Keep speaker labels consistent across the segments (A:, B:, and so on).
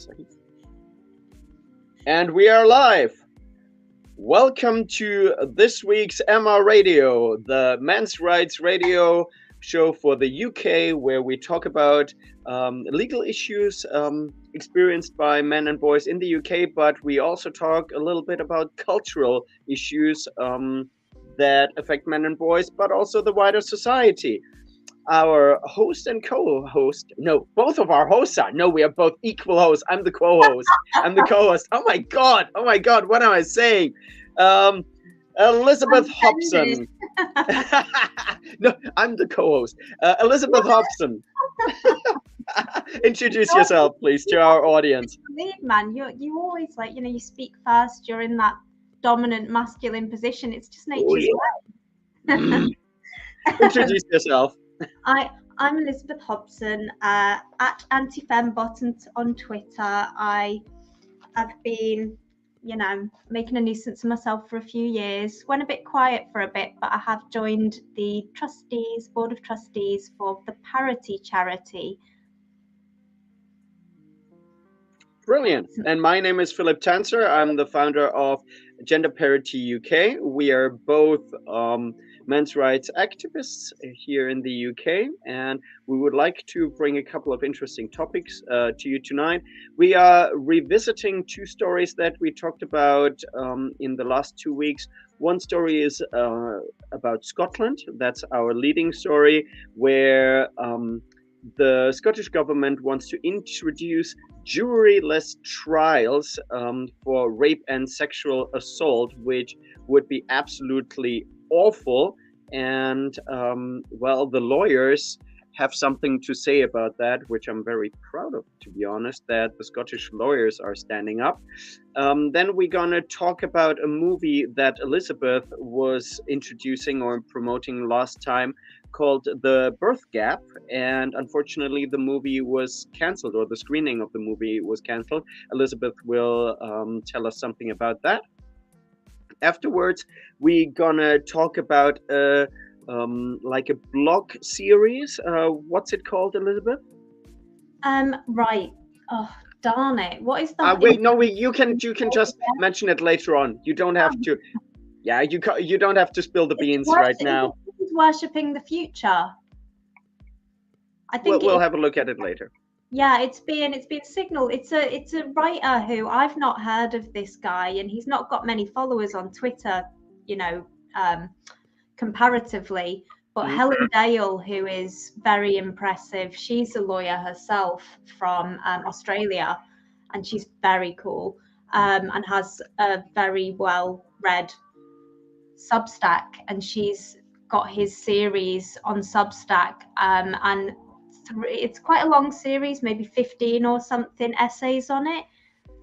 A: Second. And we are live. Welcome to this week's MRAdio, the men's rights radio show for the UK, where we talk about legal issues experienced by men and boys in the UK, but we also talk a little bit about cultural issues that affect men and boys, but also the wider society. Our host and co-host, no, both of our hosts are, no, we are both equal hosts. I'm the co-host. I'm the co-host. Oh my God, what am I saying? Elizabeth Hobson. No, I'm the co-host. Elizabeth Hobson. Introduce yourself, please, to our audience.
B: Man, you always you speak first. You're in that dominant masculine position. It's just nature's way.
A: Introduce yourself.
B: I'm Elizabeth Hobson, at AntiFemBot on Twitter. I have been, making a nuisance of myself for a few years. Went a bit quiet for a bit, but I have joined the board of trustees for the Parity charity.
A: Brilliant. And my name is Philip Tanser. I'm the founder of Gender Parity UK. We are both men's rights activists here in the UK, and we would like to bring a couple of interesting topics to you tonight. We are revisiting two stories that we talked about in the last 2 weeks. One story is about Scotland. That's our leading story, where the Scottish government wants to introduce juryless trials for rape and sexual assault, which would be absolutely awful. And the lawyers have something to say about that, which I'm very proud of, to be honest, that the Scottish lawyers are standing up. Then we're gonna talk about a movie that Elizabeth was introducing or promoting last time, called The Birth Gap, and unfortunately the movie was cancelled, or the screening of the movie was cancelled. Elizabeth will tell us something about that. Afterwards, we're gonna talk about a blog series. What's it called, Elizabeth?
B: Right. Oh, darn it! What is that?
A: You can just mention it later on. You don't have to. Yeah, you don't have to spill the beans right now.
B: Worshipping the future. I think
A: we'll have a look at it later.
B: Yeah, it's been signaled. It's a writer who I've not heard of this guy, and he's not got many followers on Twitter, comparatively. But Helen Dale, who is very impressive, she's a lawyer herself from Australia, and she's very cool and has a very well read Substack, and she's got his series on Substack, and it's quite a long series, maybe 15 or something essays on it.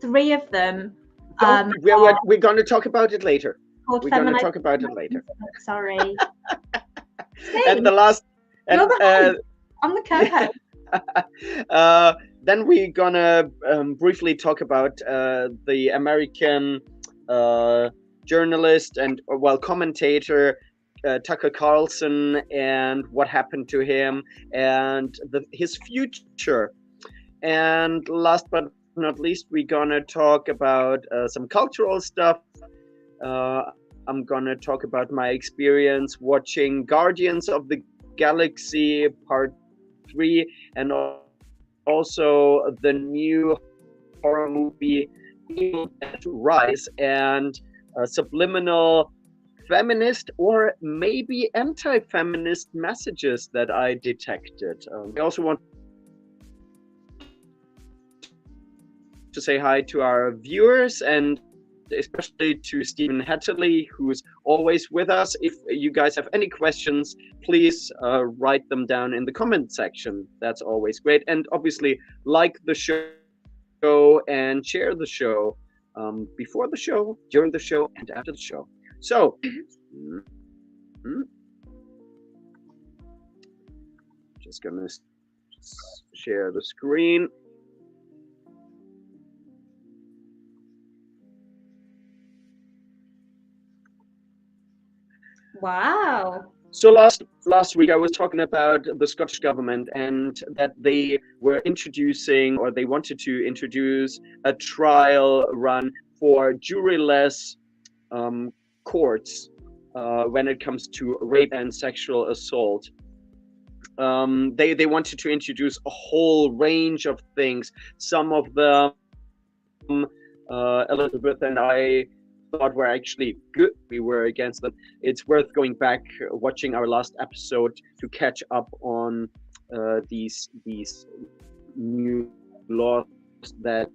B: 3 of them.
A: We're going to talk about it later. We're going to talk about it later.
B: Sorry.
A: And the last. And,
B: I'm the co-host.
A: Then we're gonna briefly talk about the American journalist and commentator Tucker Carlson, and what happened to him, and his future. And last but not least, we're gonna talk about some cultural stuff. I'm gonna talk about my experience watching Guardians of the Galaxy Part 3, and also the new horror movie Rise, and subliminal feminist or maybe anti-feminist messages that I detected. We also want to say hi to our viewers, and especially to Stephen Hatterley, who's always with us. If you guys have any questions, please write them down in the comment section. That's always great. And obviously, like the show and share the show before the show, during the show, and after the show. So, just gonna share the screen.
B: Wow.
A: So last week I was talking about the Scottish government and that they were introducing, or they wanted to introduce, a trial run for juryless courts when it comes to rape and sexual assault. They wanted to introduce a whole range of things. Some of them Elizabeth and I thought were actually good. We were against them. It's worth going back, watching our last episode to catch up on these new laws that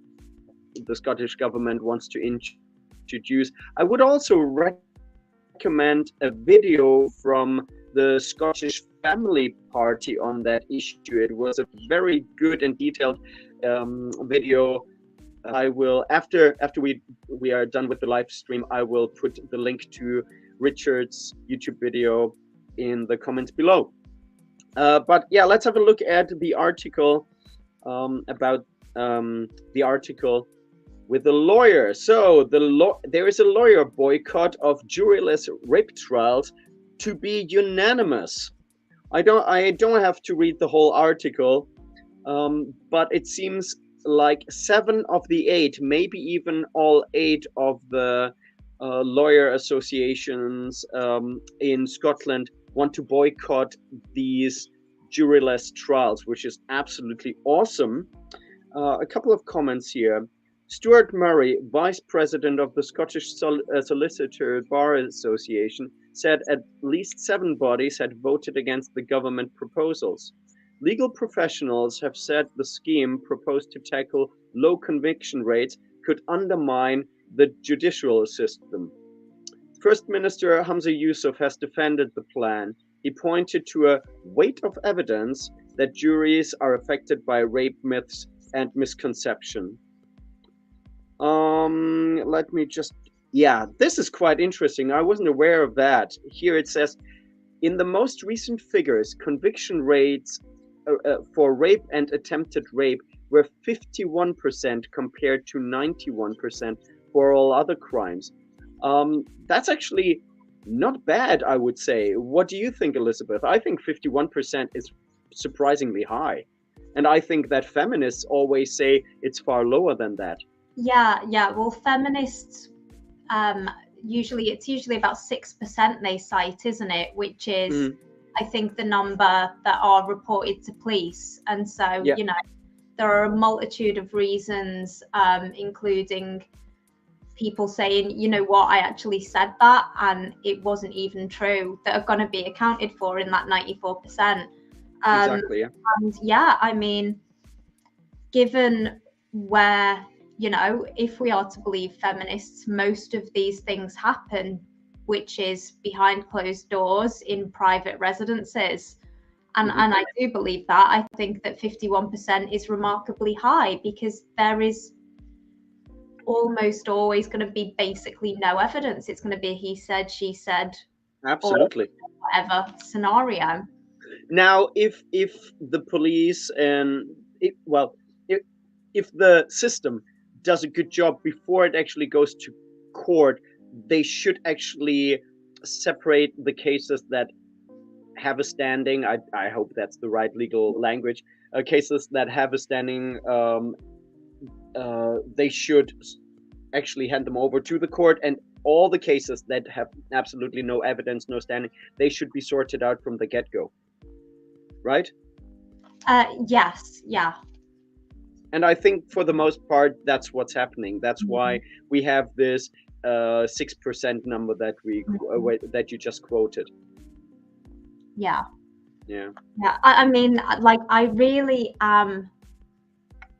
A: the Scottish government wants to introduce. I would also recommend a video from the Scottish Family Party on that issue. It was a very good and detailed video. I will, after we are done with the live stream, I will put the link to Richard's YouTube video in the comments below. But yeah, let's have a look at the article about the article with the lawyer. So there is a lawyer boycott of juryless rape trials to be unanimous. I don't have to read the whole article, but it seems like 7 of the 8, maybe even all 8 of the lawyer associations in Scotland want to boycott these juryless trials, which is absolutely awesome. A couple of comments here. Stuart Murray, Vice President of the Scottish Solicitor Bar Association, said at least 7 bodies had voted against the government proposals. Legal professionals have said the scheme proposed to tackle low conviction rates could undermine the judicial system. First Minister Hamza Yusuf has defended the plan. He pointed to a weight of evidence that juries are affected by rape myths and misconception. Let me just, yeah, this is quite interesting. I wasn't aware of that. Here it says, in the most recent figures, conviction rates for rape and attempted rape were 51% compared to 91% for all other crimes. That's actually not bad, I would say. What do you think, Elizabeth? I think 51% is surprisingly high. And I think that feminists always say it's far lower than that.
B: Yeah. Well, feminists, it's usually about 6% they cite, isn't it? Which is, I think, the number that are reported to police. And so,
A: yeah,
B: there are a multitude of reasons, including people saying, you know what, I actually said that and it wasn't even true, that are going to be accounted for in that 94%.
A: Exactly, yeah.
B: And yeah, I mean, given where, if we are to believe feminists, most of these things happen, which is behind closed doors in private residences. And I do believe that. I think that 51% is remarkably high because there is almost always going to be basically no evidence. It's going to be a he said, she said,
A: absolutely,
B: or whatever scenario.
A: Now, if the police and if the system does a good job before it actually goes to court, they should actually separate the cases that have a standing. I hope that's the right legal language. Cases that have a standing, they should actually hand them over to the court, and all the cases that have absolutely no evidence, no standing, they should be sorted out from the get-go. Right?
B: Yes, yeah.
A: And I think for the most part, that's what's happening. That's why we have this 6% number that that you just quoted.
B: Yeah.
A: Yeah.
B: I mean, like, I really am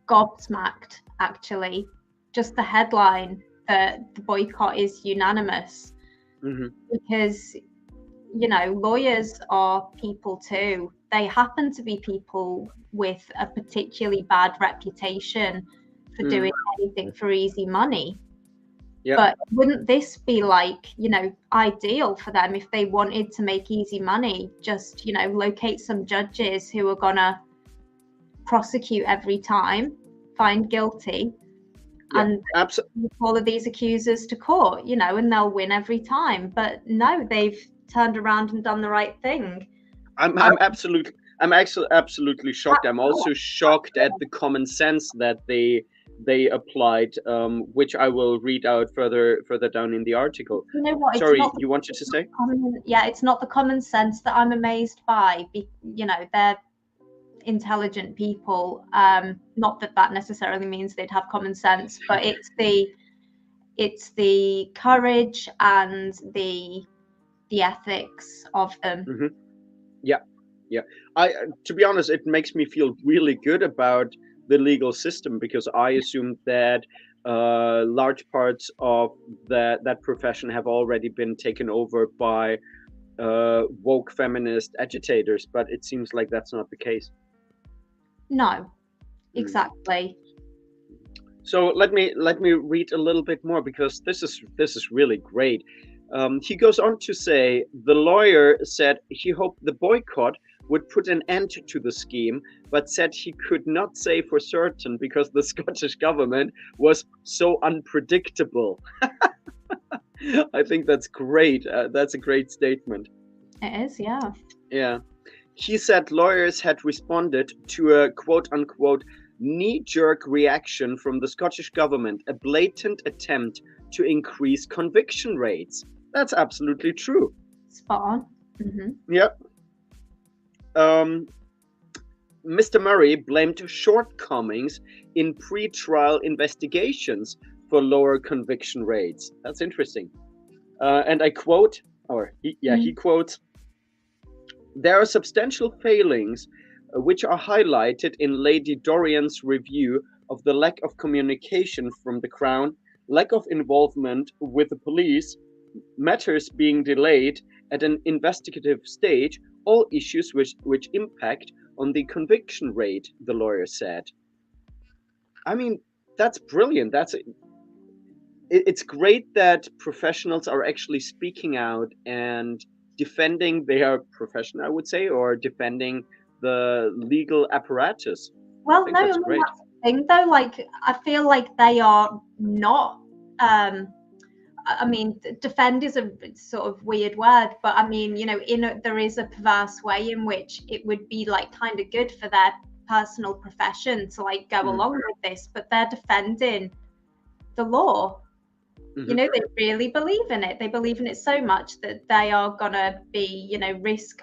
B: gobsmacked, actually. Just the headline that the boycott is unanimous, because lawyers are people too. They happen to be people with a particularly bad reputation for doing anything for easy money. Yeah. But wouldn't this be like, ideal for them if they wanted to make easy money? Just, locate some judges who are gonna prosecute every time, find guilty, and all of these accusers to court, and they'll win every time. But no, they've turned around and done the right thing.
A: I'm actually absolutely shocked. I'm also shocked at the common sense that they applied, which I will read out further down in the article.
B: You know what?
A: Sorry, you wanted to say?
B: Yeah, it's not the common sense that I'm amazed by. You know, they're intelligent people. Not that necessarily means they'd have common sense, but it's the courage and the ethics of them.
A: Mm-hmm. Yeah. To be honest, it makes me feel really good about the legal system, because I assumed that large parts of that profession have already been taken over by woke feminist agitators, but it seems like that's not the case.
B: No, exactly.
A: So let me read a little bit more, because this is really great. He goes on to say, the lawyer said he hoped the boycott would put an end to the scheme, but said he could not say for certain because the Scottish government was so unpredictable. I think that's great. That's a great statement.
B: It is, yeah.
A: Yeah. He said lawyers had responded to a quote-unquote knee-jerk reaction from the Scottish government, a blatant attempt to increase conviction rates. That's absolutely true.
B: Spot on. Mm-hmm.
A: Yep. Mr. Murray blamed shortcomings in pre-trial investigations for lower conviction rates. That's interesting. And I quote, he quotes, there are substantial failings which are highlighted in Lady Dorian's review of the lack of communication from the Crown, lack of involvement with the police, matters being delayed at an investigative stage, all issues which impact on the conviction rate, the lawyer said. I mean, that's brilliant. It's great that professionals are actually speaking out and defending their profession, I would say, or defending the legal apparatus.
B: Well, no, that's great. That's the thing, though. Like, I feel like they are not. I mean, defend is a sort of weird word, but I mean, you know, there is a perverse way in which it would be like kind of good for their personal profession to like go along with this, but they're defending the law. Mm-hmm. You know, they really believe in it. They believe in it so much that they are gonna be, you know, risk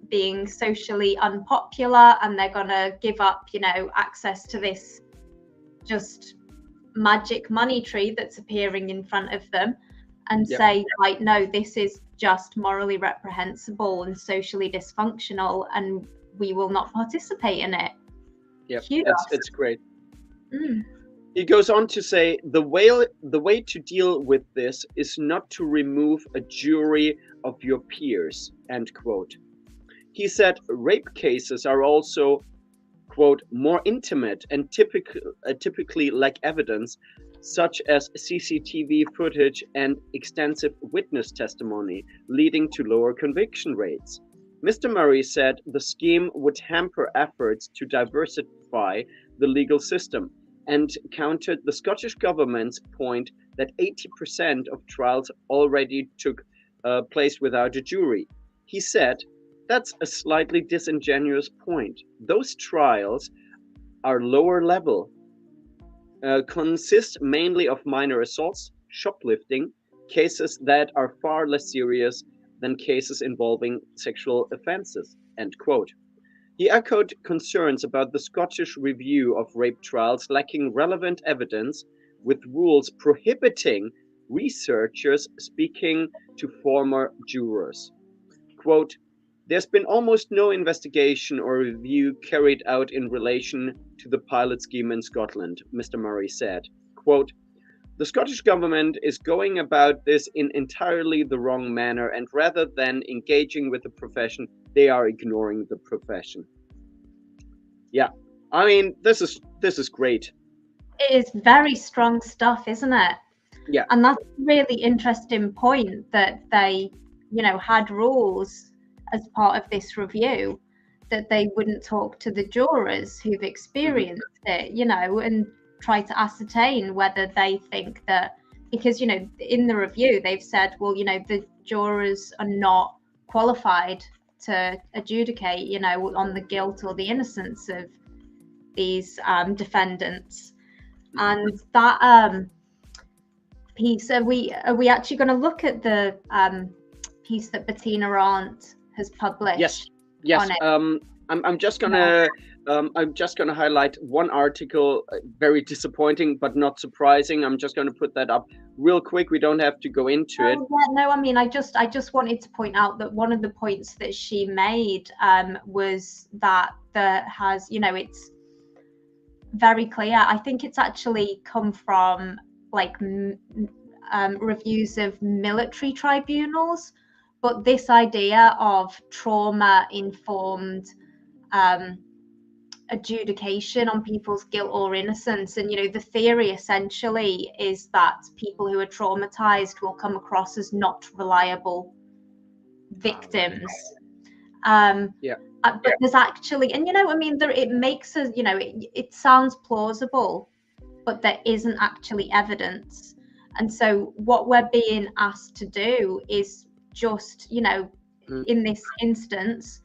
B: being socially unpopular, and they're gonna give up, you know, access to this just magic money tree that's appearing in front of them, and say, like, no, this is just morally reprehensible and socially dysfunctional, and we will not participate in it.
A: Yeah, it's great. He goes on to say, the way to deal with this is not to remove a jury of your peers, end quote. He said rape cases are also, quote, more intimate and typically lack evidence, such as CCTV footage and extensive witness testimony, leading to lower conviction rates. Mr. Murray said the scheme would hamper efforts to diversify the legal system, and countered the Scottish government's point that 80% of trials already took place without a jury. He said, that's a slightly disingenuous point. Those trials are lower level, consist mainly of minor assaults, shoplifting, cases that are far less serious than cases involving sexual offences, end quote. He echoed concerns about the Scottish review of rape trials lacking relevant evidence, with rules prohibiting researchers speaking to former jurors. Quote, there's been almost no investigation or review carried out in relation to the pilot scheme in Scotland, Mr. Murray said. Quote, the Scottish government is going about this in entirely the wrong manner, and rather than engaging with the profession, they are ignoring the profession. Yeah, I mean, this is great.
B: It is very strong stuff, isn't it?
A: Yeah.
B: And that's a really interesting point, that they, you know, had rules as part of this review that they wouldn't talk to the jurors who've experienced it, you know, and try to ascertain whether they think that, because, you know, in the review they've said, well, you know, jurors are not qualified to adjudicate, you know, on the guilt or the innocence of these defendants. And that piece, are we actually going to look at the piece that Bettina Arndt has published?
A: Yes.
B: On it?
A: I'm just gonna highlight one article, very disappointing but not surprising. I'm just gonna put that up real quick. We don't have to go into it.
B: Yeah, no, I mean, I just wanted to point out that one of the points that she made was that there has, you know, it's very clear. I think it's actually come from like reviews of military tribunals, but this idea of trauma-informed adjudication on people's guilt or innocence, and you know, the theory essentially is that people who are traumatized will come across as not reliable victims. But there's actually, and you know, I mean, it makes us, you know, it sounds plausible, but there isn't actually evidence. And so what we're being asked to do is just, you know, in this instance,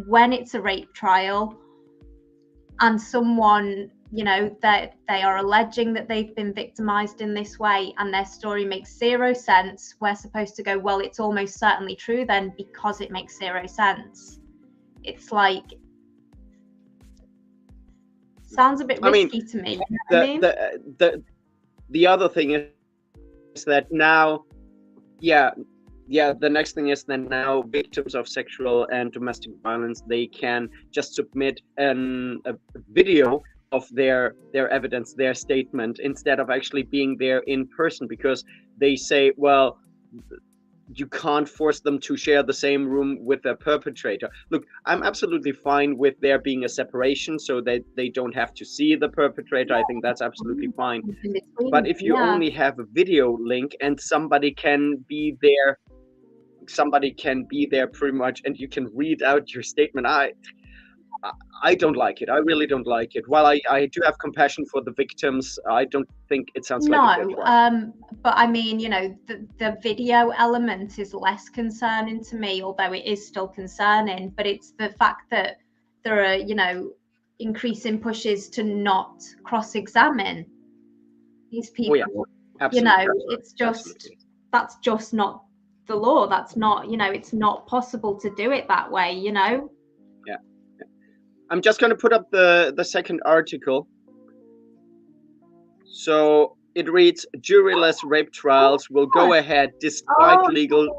B: when it's a rape trial and someone, you know, that they are alleging that they've been victimized in this way and their story makes zero sense, we're supposed to go, well, it's almost certainly true then, because it makes zero sense. It's like, sounds a bit risky to me. You know
A: the other thing is that now, the next thing is that now victims of sexual and domestic violence, they can just submit a video of their evidence, their statement, instead of actually being there in person, because they say, well, you can't force them to share the same room with their perpetrator. Look, I'm absolutely fine with there being a separation so that they don't have to see the perpetrator. I think that's absolutely fine. But if you only have a video link and somebody can be there pretty much, and you can read out your statement, I don't like it. I really don't like it. While I do have compassion for the victims, I don't think it sounds like a good one.
B: But I mean, you know, the video element is less concerning to me, although it is still concerning. But it's the fact that there are, you know, increasing pushes to not cross-examine these people.
A: Oh, yeah.
B: You know, it's just, that's just not the law. That's not, you know, it's not possible to do it that way, you know?
A: Yeah. I'm just going to put up the second article. So it reads, Juryless rape trials will go ahead despite legal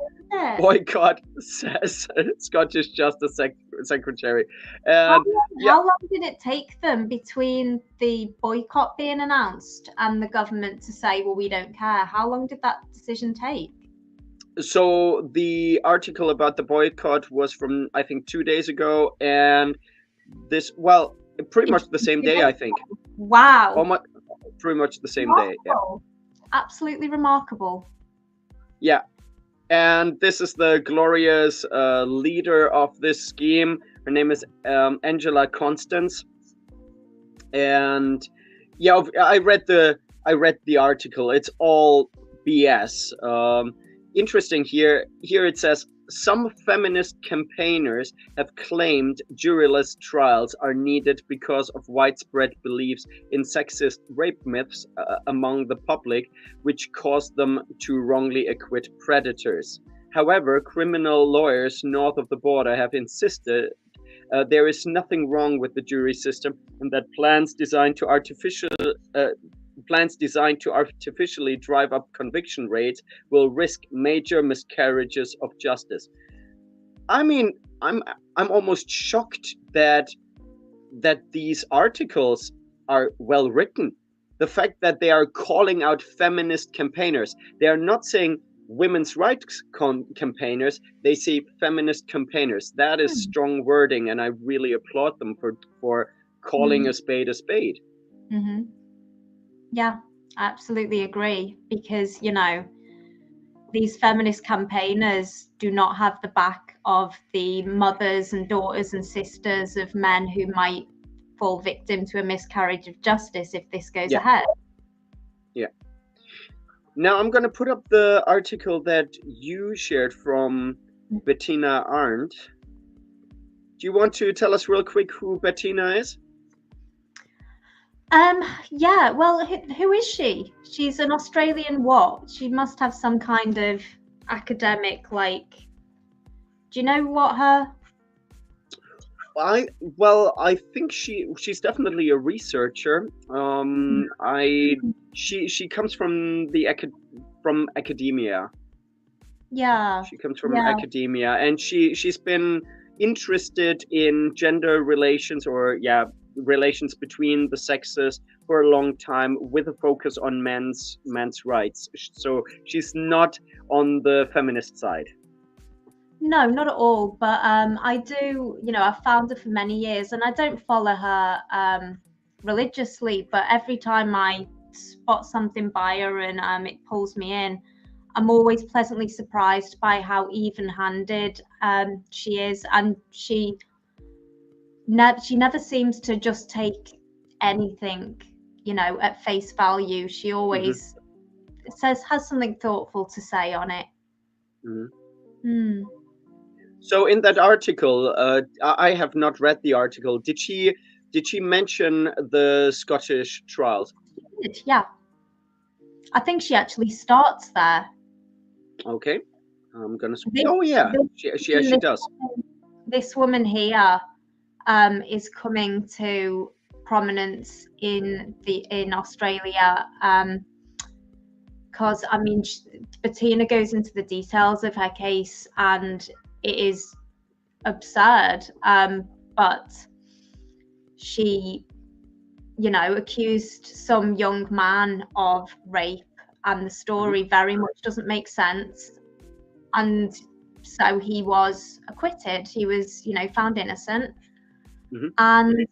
A: boycott, says Scottish Justice Secretary. And
B: how long did it take them between the boycott being announced and the government to say, well, we don't care? How long did that decision take?
A: So the article about the boycott was from, I think, 2 days ago, and this, well, pretty much the same day, I think.
B: Wow.
A: Pretty much the same day. Yeah.
B: Absolutely remarkable.
A: Yeah. And this is the glorious leader of this scheme. Her name is Angela Constance. And yeah, I read the article. It's all BS. Interesting here it says, some feminist campaigners have claimed juryless trials are needed because of widespread beliefs in sexist rape myths among the public, which cause them to wrongly acquit predators. However, criminal lawyers north of the border have insisted there is nothing wrong with the jury system, and that plans designed to artificially drive up conviction rates will risk major miscarriages of justice. I mean, I'm almost shocked that these articles are well written. The fact that they are calling out feminist campaigners, they are not saying women's rights campaigners, they say feminist campaigners. That is strong wording, and I really applaud them for calling a spade a spade.
B: Mm-hmm. Yeah, I absolutely agree, because, you know, these feminist campaigners do not have the back of the mothers and daughters and sisters of men who might fall victim to a miscarriage of justice if this goes ahead.
A: Yeah. Now I'm going to put up the article that you shared from Bettina Arndt. Do you want to tell us real quick who Bettina is?
B: Yeah, well, who is she? She's an Australian what? She must have some kind of academic, like, do you know what her?
A: I think she's definitely a researcher. She comes from from academia.
B: Yeah.
A: She comes from academia, and she's been interested in gender relations, or relations between the sexes for a long time, with a focus on men's rights. So she's not on the feminist side.
B: No, not at all. But I do, I've found her for many years, and I don't follow her religiously, but every time I spot something by her and it pulls me in, I'm always pleasantly surprised by how even-handed she is, and she never seems to just take anything, at face value. She always has something thoughtful to say on it.
A: So in that article, I have not read the article. Did she mention the Scottish trials?
B: Yeah, I think she actually starts there.
A: Okay, I'm gonna. Oh yeah, she does.
B: This woman here is coming to prominence in Australia, because I mean, Bettina goes into the details of her case, and it is absurd. But she, accused some young man of rape, and the story very much doesn't make sense. And so he was acquitted. He was, found innocent. And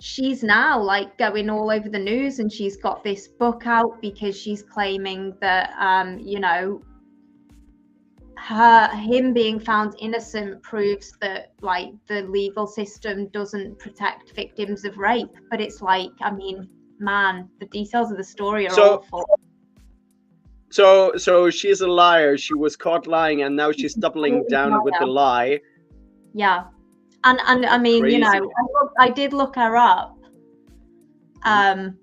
B: she's now like going all over the news, and she's got this book out because she's claiming that, him being found innocent proves that like the legal system doesn't protect victims of rape. But it's like, I mean, man, the details of the story are awful.
A: So she's a liar. She was caught lying, and now she's doubling down with the lie.
B: Yeah, and I mean, crazy. I did look her up, and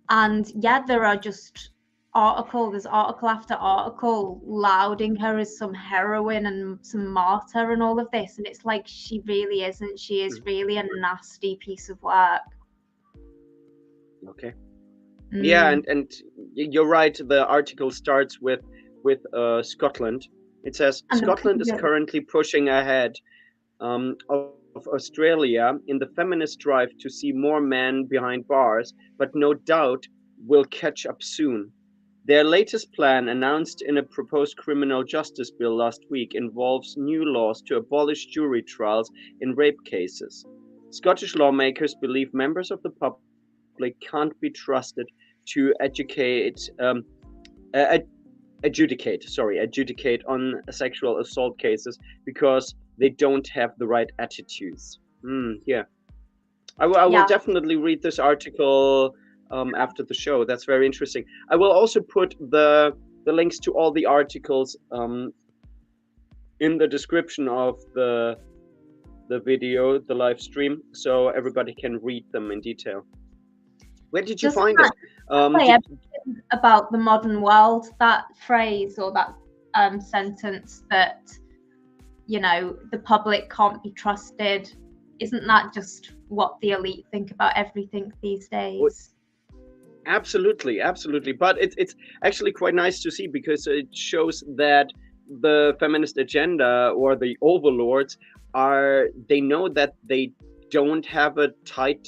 B: yeah, there are just there's article after article lauding her as some heroine and some martyr and all of this, and it's like, she really isn't. She is really a nasty piece of work.
A: Okay. Yeah, and you're right. The article starts with Scotland. It says Scotland is currently pushing ahead of Australia in the feminist drive to see more men behind bars, but no doubt will catch up soon. Their latest plan, announced in a proposed criminal justice bill last week, involves new laws to abolish jury trials in rape cases. Scottish lawmakers believe members of the public can't be trusted to adjudicate on sexual assault cases because they don't have the right attitudes. Yeah, I will definitely read this article after the show. That's very interesting. I will also put the links to all the articles in the description of the video, the live stream, so everybody can read them in detail. Where did you find it?
B: About the modern world, that phrase or that sentence that, the public can't be trusted, isn't that just what the elite think about everything these days?
A: Absolutely. But it's actually quite nice to see, because it shows that the feminist agenda, or the overlords, they know that they don't have a tight,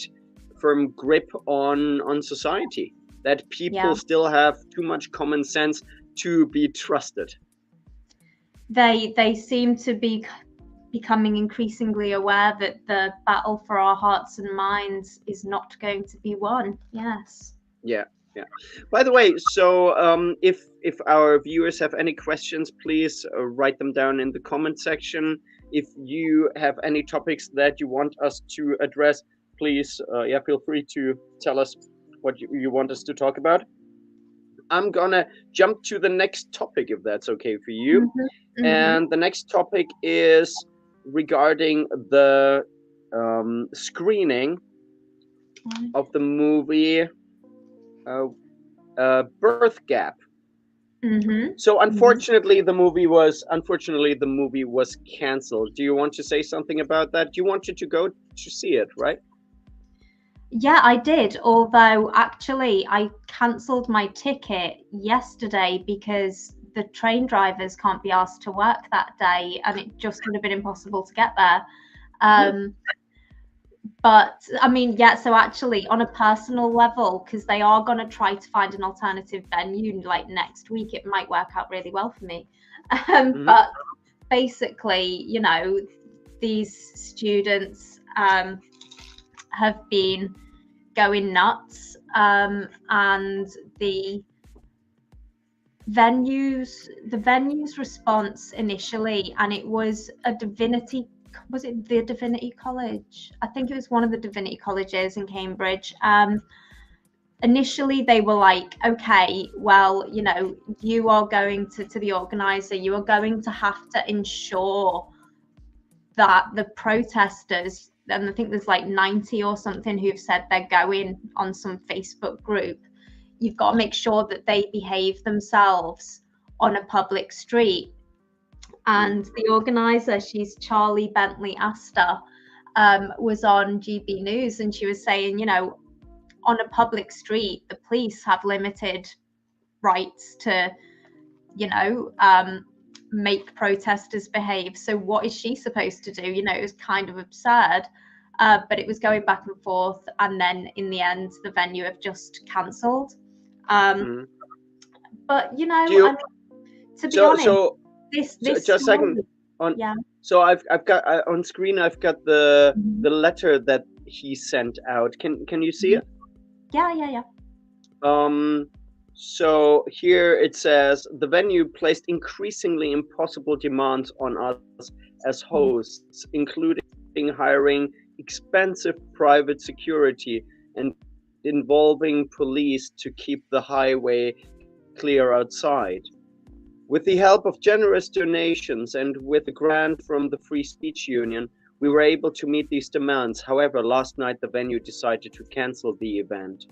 A: firm grip on society, that people still have too much common sense to be trusted.
B: They seem to be becoming increasingly aware that the battle for our hearts and minds is not going to be won. Yes.
A: Yeah. By the way, so if our viewers have any questions, please write them down in the comment section. If you have any topics that you want us to address, please feel free to tell us what you want us to talk about. I'm gonna jump to the next topic if that's okay for you.
B: Mm-hmm.
A: And the next topic is regarding the screening of the movie Birth Gap.
B: Mm-hmm.
A: So unfortunately, the movie was canceled. Do you want to say something about that? You wanted to go to see it, right?
B: Yeah, I did. Although actually, I cancelled my ticket yesterday because the train drivers can't be asked to work that day, and it just would have been impossible to get there. But I mean, yeah, so actually on a personal level, because they are going to try to find an alternative venue like next week, it might work out really well for me. But basically, you know, these students have been going nuts, and the venue's response initially, and it was a divinity. Was it the Divinity College? I think it was one of the Divinity colleges in Cambridge. Initially, they were like, okay, well, you know, you are going to the organizer, you are going to have to ensure that the protesters, and I think there's like 90 or something who've said they're going on some Facebook group, you've got to make sure that they behave themselves on a public street. And the organizer, she's Charlie Bentley Astor, was on GB News, and she was saying, you know, on a public street, the police have limited rights to, you know, make protesters behave. So what is she supposed to do? You know, it was kind of absurd, but it was going back and forth. And then in the end, the venue have just cancelled. But, you know, I mean, to be honest, this
A: just a second.
B: Yeah.
A: So I've got on screen. I've got the letter that he sent out. Can you see it?
B: Yeah.
A: So here it says the venue placed increasingly impossible demands on us as hosts, including hiring expensive private security and involving police to keep the highway clear outside. With the help of generous donations and with a grant from the Free Speech Union, we were able to meet these demands. However, last night the venue decided to cancel the event.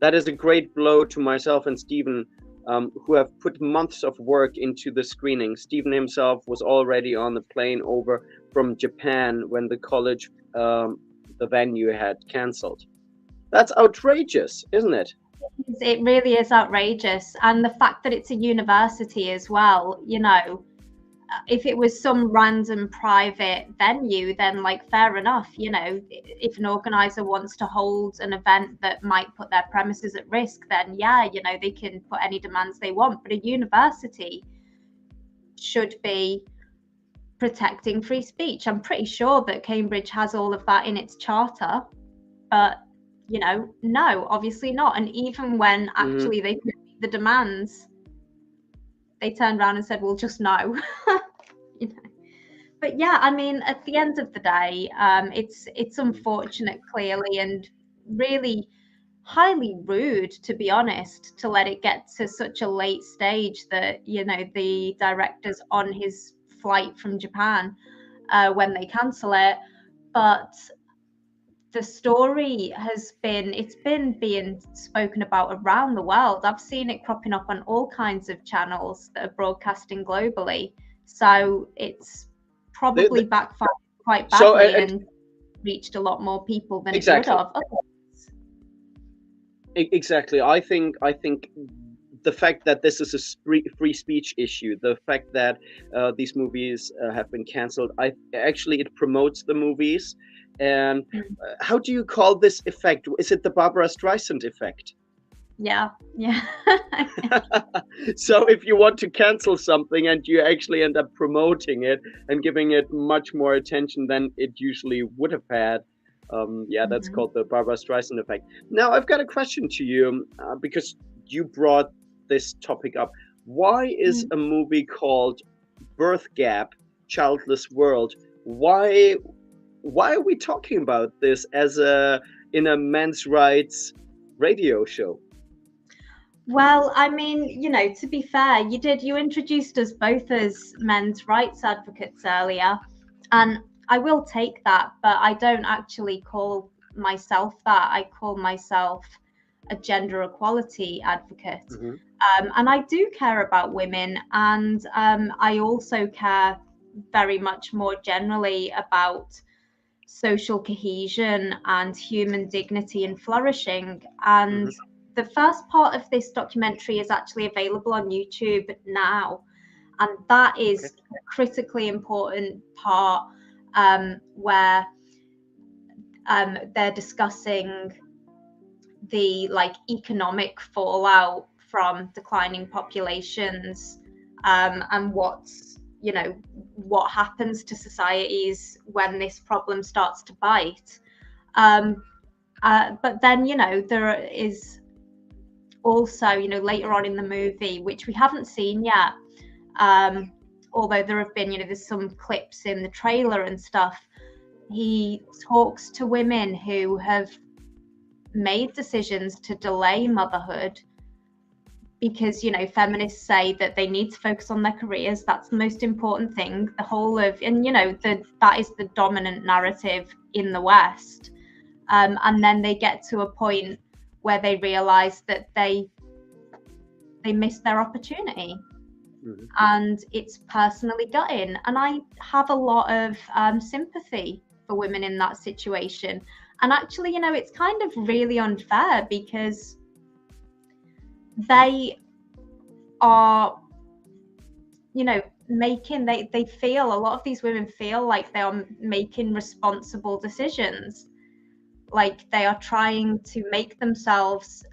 A: That is a great blow to myself and Stephen, who have put months of work into the screening. Stephen himself was already on the plane over from Japan when the college, the venue had cancelled. That's outrageous, isn't it?
B: It really is outrageous. And the fact that it's a university as well, you know, if it was some random private venue, then like fair enough, you know, if an organizer wants to hold an event that might put their premises at risk, then yeah, you know, they can put any demands they want. But a university should be protecting free speech. I'm pretty sure that Cambridge has all of that in its charter, but you know, no, obviously not. And even when actually they put the demands, they turned around and said, well, just no. You know. But yeah, I mean, at the end of the day, it's unfortunate, clearly, and really highly rude, to be honest, to let it get to such a late stage that, you know, the director's on his flight from Japan when they cancel it. But the story it's been being spoken about around the world. I've seen it cropping up on all kinds of channels that are broadcasting globally. So it's probably backfired quite badly and reached a lot more people than it would have.
A: Exactly. I think the fact that this is a free speech issue, the fact that these movies have been cancelled, it promotes the movies. And how do you call this effect? Is it the Barbara Streisand effect?
B: Yeah.
A: So if you want to cancel something and you actually end up promoting it and giving it much more attention than it usually would have had, that's called the Barbara Streisand effect. Now, I've got a question to you because you brought this topic up. Why is a movie called Birth Gap, Childless World? Why are we talking about this in a men's rights radio show?
B: Well, I mean, you know, to be fair, you introduced us both as men's rights advocates earlier, and I will take that, but I don't actually call myself that. I call myself a gender equality advocate.
A: Mm-hmm.
B: And I do care about women, and I also care very much more generally about social cohesion and human dignity and flourishing. And
A: Mm-hmm.
B: the first part of this documentary is actually available on YouTube now. And that
A: Okay.
B: is a critically important part where they're discussing the economic fallout from declining populations, and what happens to societies when this problem starts to bite. But then there is also later on in the movie, which we haven't seen yet, although there have been there's some clips in the trailer and stuff. He talks to women who have made decisions to delay motherhood because feminists say that they need to focus on their careers. That's the most important thing. The whole of that is the dominant narrative in the West. And then they get to a point where they realize that they missed their opportunity.
A: Mm-hmm.
B: And it's personally gutting. And I have a lot of sympathy for women in that situation. And actually, it's kind of really unfair because they are, they feel, a lot of these women feel like they are making responsible decisions. Like they are trying to make themselves,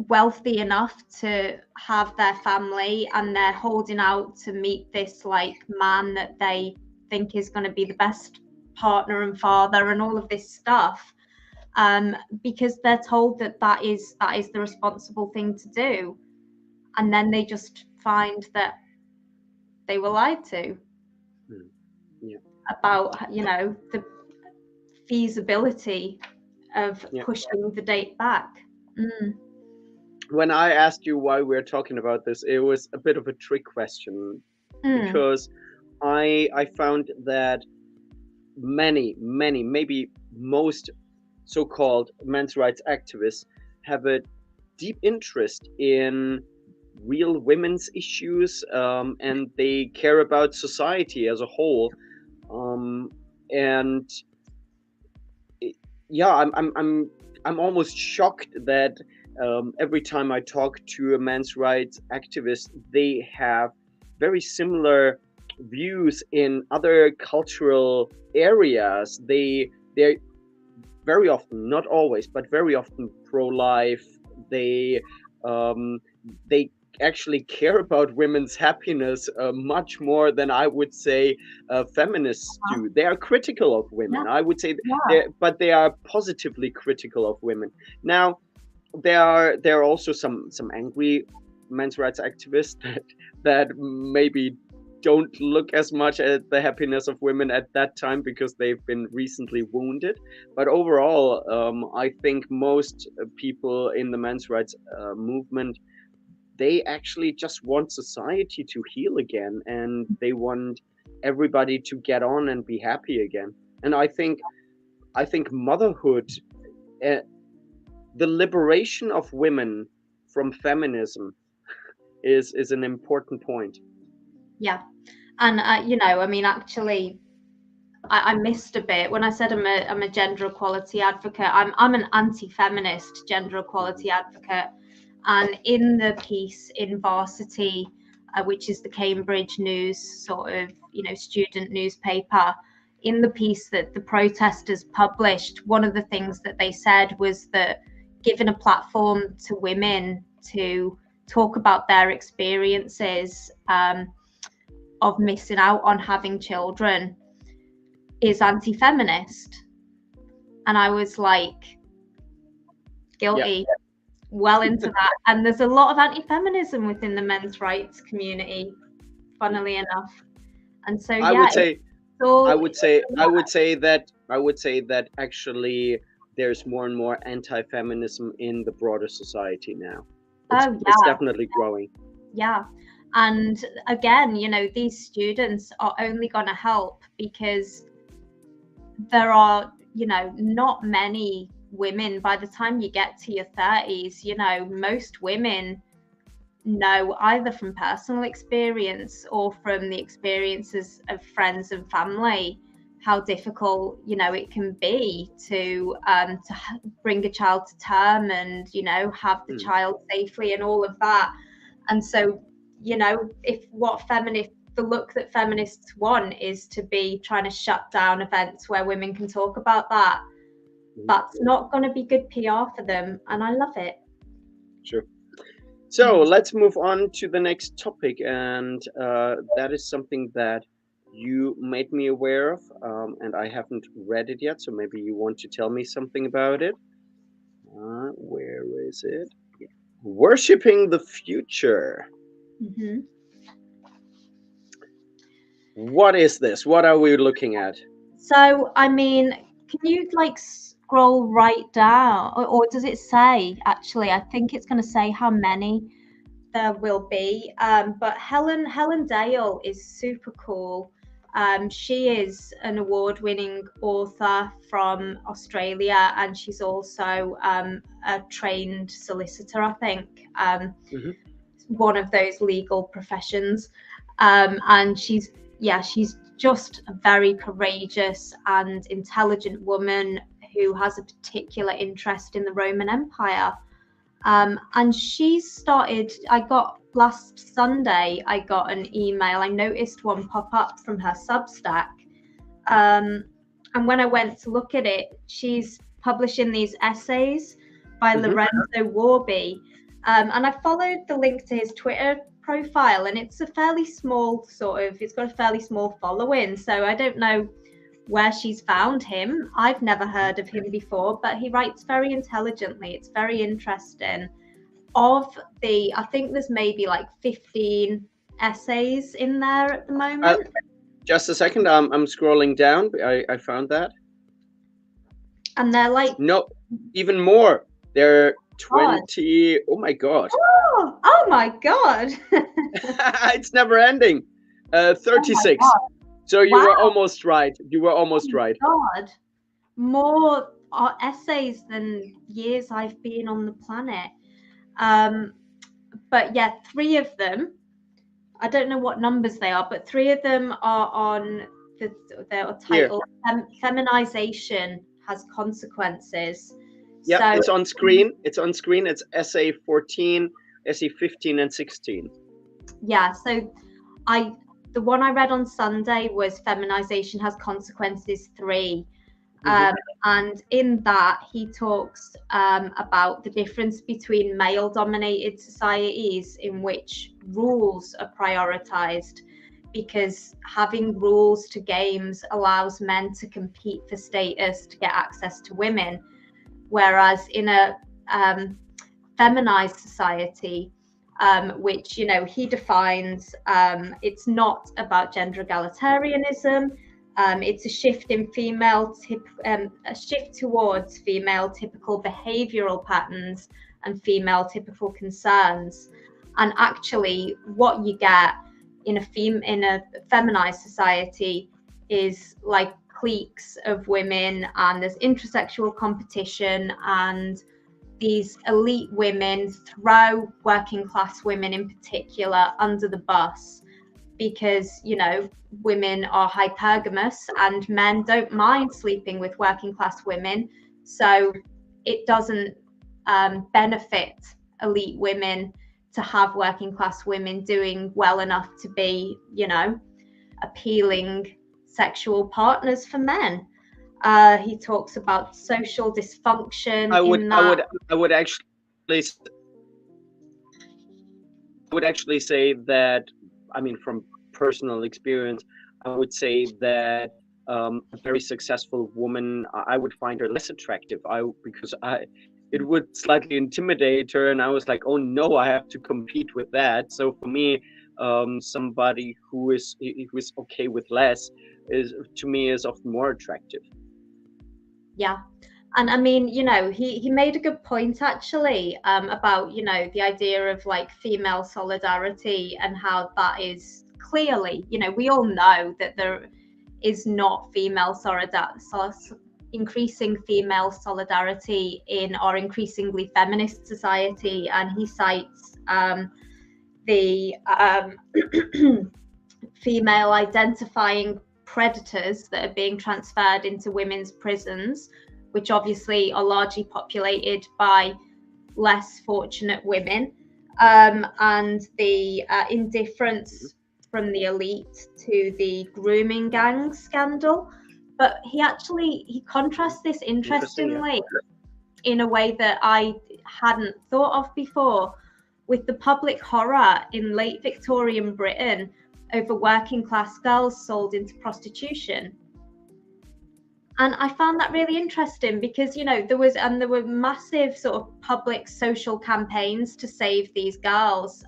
B: wealthy enough to have their family, and they're holding out to meet this man that they think is going to be the best partner and father and all of this stuff, because they're told that is the responsible thing to do, and then they just find that they were lied to about the feasibility of pushing the date back.
A: When I asked you why we're talking about this, it was a bit of a trick question because I found that many, maybe most so-called men's rights activists have a deep interest in real women's issues, and they care about society as a whole. And I'm almost shocked that every time I talk to a men's rights activist, they have very similar views in other cultural areas. They're very often, not always, but very often pro-life. They actually care about women's happiness much more than I would say feminists do. They are critical of women, I would say, but they are positively critical of women. Now, there are also some angry men's rights activists that maybe don't look as much at the happiness of women at that time because they've been recently wounded. But overall, I think most people in the men's rights movement, they actually just want society to heal again, and they want everybody to get on and be happy again. And I think motherhood, the liberation of women from feminism is an important point.
B: Yeah. And I mean, actually, I missed a bit when I said I'm a gender equality advocate. I'm an anti-feminist gender equality advocate. And in the piece in Varsity, which is the Cambridge News sort of student newspaper, in the piece that the protesters published, one of the things that they said was that giving a platform to women to talk about their experiences of missing out on having children is anti-feminist. And I was like, guilty, well into that. And there's a lot of anti-feminism within the men's rights community, funnily enough. And so
A: I would say that actually there's more and more anti-feminism in the broader society now.
B: Oh,
A: It's
B: yeah.
A: definitely growing.
B: Yeah. And again, you know, these students are only going to help because there are, you know, not many women by the time you get to your 30s. You know, most women know either from personal experience or from the experiences of friends and family how difficult, you know, it can be to bring a child to term and, you know, have the child safely and all of that. And so, you know, if the look that feminists want is to be trying to shut down events where women can talk about that, that's not going to be good PR for them. And I love it.
A: Sure. So let's move on to the next topic, and that is something that you made me aware of, and I haven't read it yet, so maybe you want to tell me something about it. Where is it? Worshipping the future.
B: Mm-hmm.
A: What is this? What are we looking at?
B: So, I mean, can you like scroll right down, or does it say, actually, I think it's going to say how many there will be. But Helen Dale is super cool. She is an award-winning author from Australia, and she's also a trained solicitor, I think. One of those legal professions. And she's just a very courageous and intelligent woman who has a particular interest in the Roman Empire. And she started, last Sunday, I got an email. I noticed one pop up from her Substack. And when I went to look at it, she's publishing these essays by LORENZO WARBY. And I followed the link to his Twitter profile, and it's a fairly small it's got a fairly small following. So I don't know where she's found him. I've never heard of him before, but he writes very intelligently. It's very interesting. I think there's maybe like 15 essays in there at the moment.
A: Just a second, I'm scrolling down. I found that.
B: And they're like...
A: No, even more. They're 20. Oh my God.
B: Oh my God.
A: It's never ending. 36.
B: Oh,
A: so you were almost right. You were almost right.
B: God. More essays than years I've been on the planet. But yeah, 3 of them, I don't know what numbers they are, but 3 of them are on their title, Feminization Has Consequences.
A: Yeah,
B: so,
A: it's on screen. It's on screen. It's essay 14, essay 15, and 16.
B: Yeah, so the one I read on Sunday was Feminization Has Consequences 3. And in that, he talks about the difference between male-dominated societies in which rules are prioritized, because having rules to games allows men to compete for status to get access to women. Whereas in a feminized society, which, you know, he defines, it's not about gender egalitarianism. It's a shift in a shift towards female typical behavioral patterns and female typical concerns. And actually, what you get in a feminized society is like cliques of women, and there's intersexual competition, and these elite women throw working class women in particular under the bus, because, you know, women are hypergamous and men don't mind sleeping with working class women. So it doesn't benefit elite women to have working class women doing well enough to be, you know, appealing sexual partners for men. He talks about social dysfunction.
A: I would actually say that, I mean, from personal experience, I would say that a very successful woman, I would find her less attractive. Because it would slightly intimidate her, and I was like, oh no, I have to compete with that. So for me, somebody who is okay with less is often more attractive.
B: Yeah, And I mean, you know, he made a good point actually, about, you know, the idea of like female solidarity and how that is clearly, you know, we all know that there is not increasing female solidarity in our increasingly feminist society. And he cites the female identifying predators that are being transferred into women's prisons, which obviously are largely populated by less fortunate women, and the indifference from the elite to the grooming gang scandal. But he contrasts this interestingly in a way that I hadn't thought of before, with the public horror in late Victorian Britain over working class girls sold into prostitution. And I found that really interesting because, you know, there were massive sort of public social campaigns to save these girls.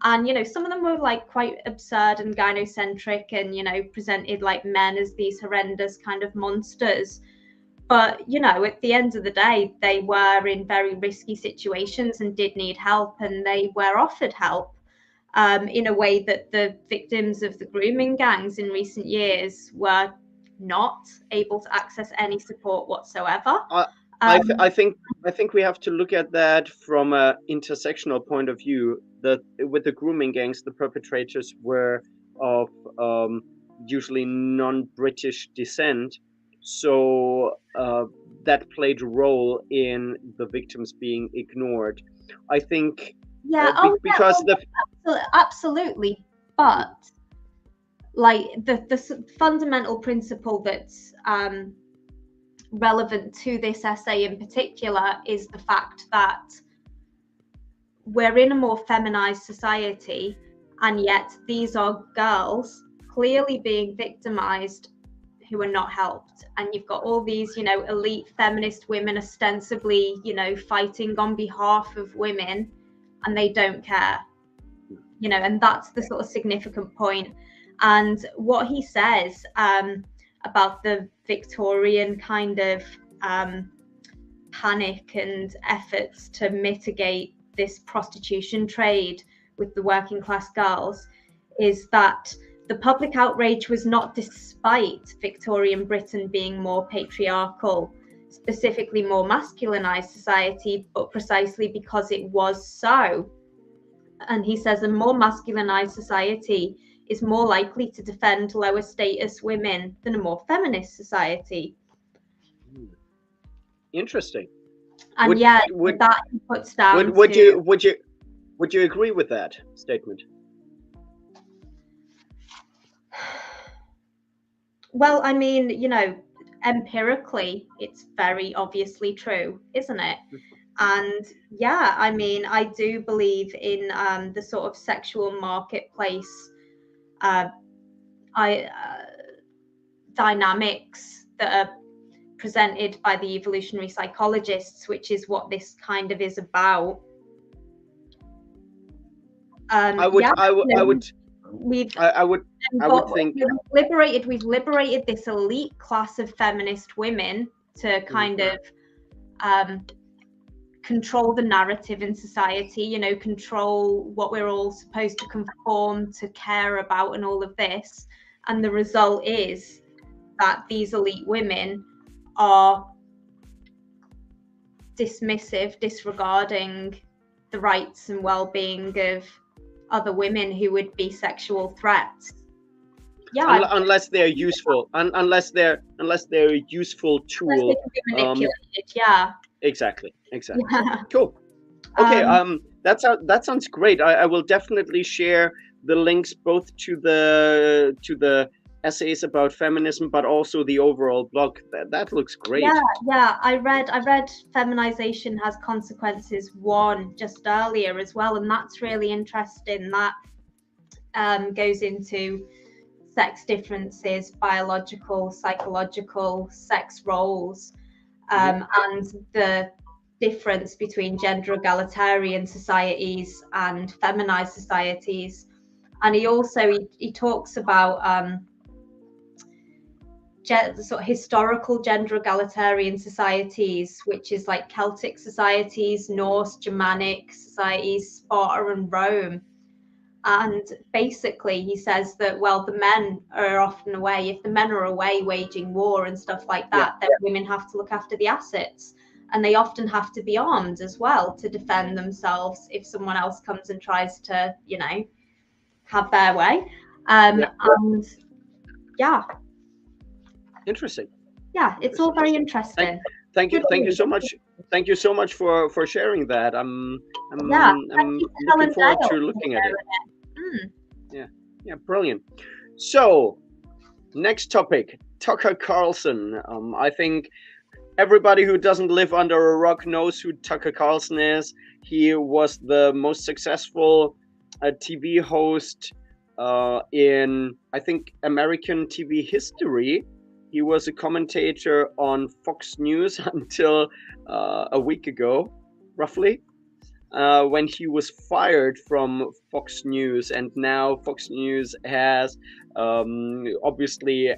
B: And, you know, some of them were like quite absurd and gynocentric and, you know, presented like men as these horrendous kind of monsters. But, you know, at the end of the day, they were in very risky situations and did need help, and they were offered help in a way that the victims of the grooming gangs in recent years were not able to access any support whatsoever.
A: I think we have to look at that from an intersectional point of view. That with the grooming gangs, the perpetrators were of usually non-British descent, so that played a role in the victims being ignored. I think, because
B: absolutely, but like the fundamental principle that's relevant to this essay in particular is the fact that we're in a more feminized society, and yet these are girls clearly being victimized who are not helped. And you've got all these, you know, elite feminist women ostensibly, you know, fighting on behalf of women, and they don't care, you know, and that's the sort of significant point. And what he says about the Victorian kind of panic and efforts to mitigate this prostitution trade with the working class girls is that the public outrage was not despite Victorian Britain being more patriarchal, specifically more masculinized society, but precisely because it was so. And he says a more masculinized society is more likely to defend lower status women than a more feminist society.
A: Interesting.
B: And that he puts down.
A: Would you agree with that statement?
B: Well, I mean, you know, empirically, it's very obviously true, isn't it? And yeah, I mean, I do believe in the sort of sexual marketplace dynamics that are presented by the evolutionary psychologists, which is what this kind of is about. We've liberated this elite class of feminist women to kind of control the narrative in society, you know, control what we're all supposed to conform to care about and all of this. And the result is that these elite women are dismissive, disregarding the rights and well-being of other women who would be sexual threats. Yeah,
A: unless they're useful, unless they're a useful tool.
B: Unless they can be manipulated, yeah.
A: Exactly. Yeah. Cool. Okay, that sounds great. I will definitely share the links both to the essays about feminism, but also the overall blog. That looks great.
B: Yeah. I read Feminization Has Consequences 1 just earlier as well, and that's really interesting. That goes into sex differences, biological, psychological, sex roles, and the difference between gender egalitarian societies and feminized societies. And he talks about sort of historical gender egalitarian societies, which is like Celtic societies, Norse, Germanic societies, Sparta and Rome. And basically he says that, well, the men are often away. If the men are away waging war and stuff like that, then women have to look after the assets. And they often have to be armed as well to defend themselves if someone else comes and tries to, you know, have their way. And yeah.
A: Interesting.
B: Yeah, it's all very interesting.
A: Thank you so much. Thank you so much for sharing that. I'm looking forward to looking at it. Yeah, brilliant. So, next topic, Tucker Carlson. I think everybody who doesn't live under a rock knows who Tucker Carlson is. He was the most successful TV host in, I think, American TV history. He was a commentator on Fox News until a week ago, roughly, when he was fired from Fox News. And now Fox News has obviously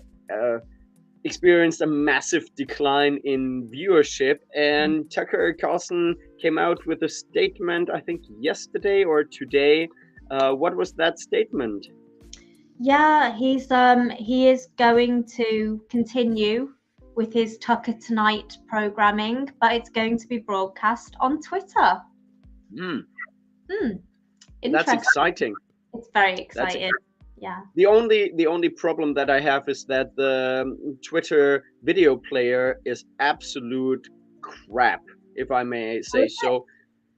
A: experienced a massive decline in viewership. And Tucker Carlson came out with a statement, I think yesterday or today. What was that statement?
B: Yeah, he is going to continue with his Tucker Tonight programming, but it's going to be broadcast on Twitter.
A: That's exciting.
B: It's very exciting. Yeah.
A: The only problem that I have is that the Twitter video player is absolute crap, if I may say so.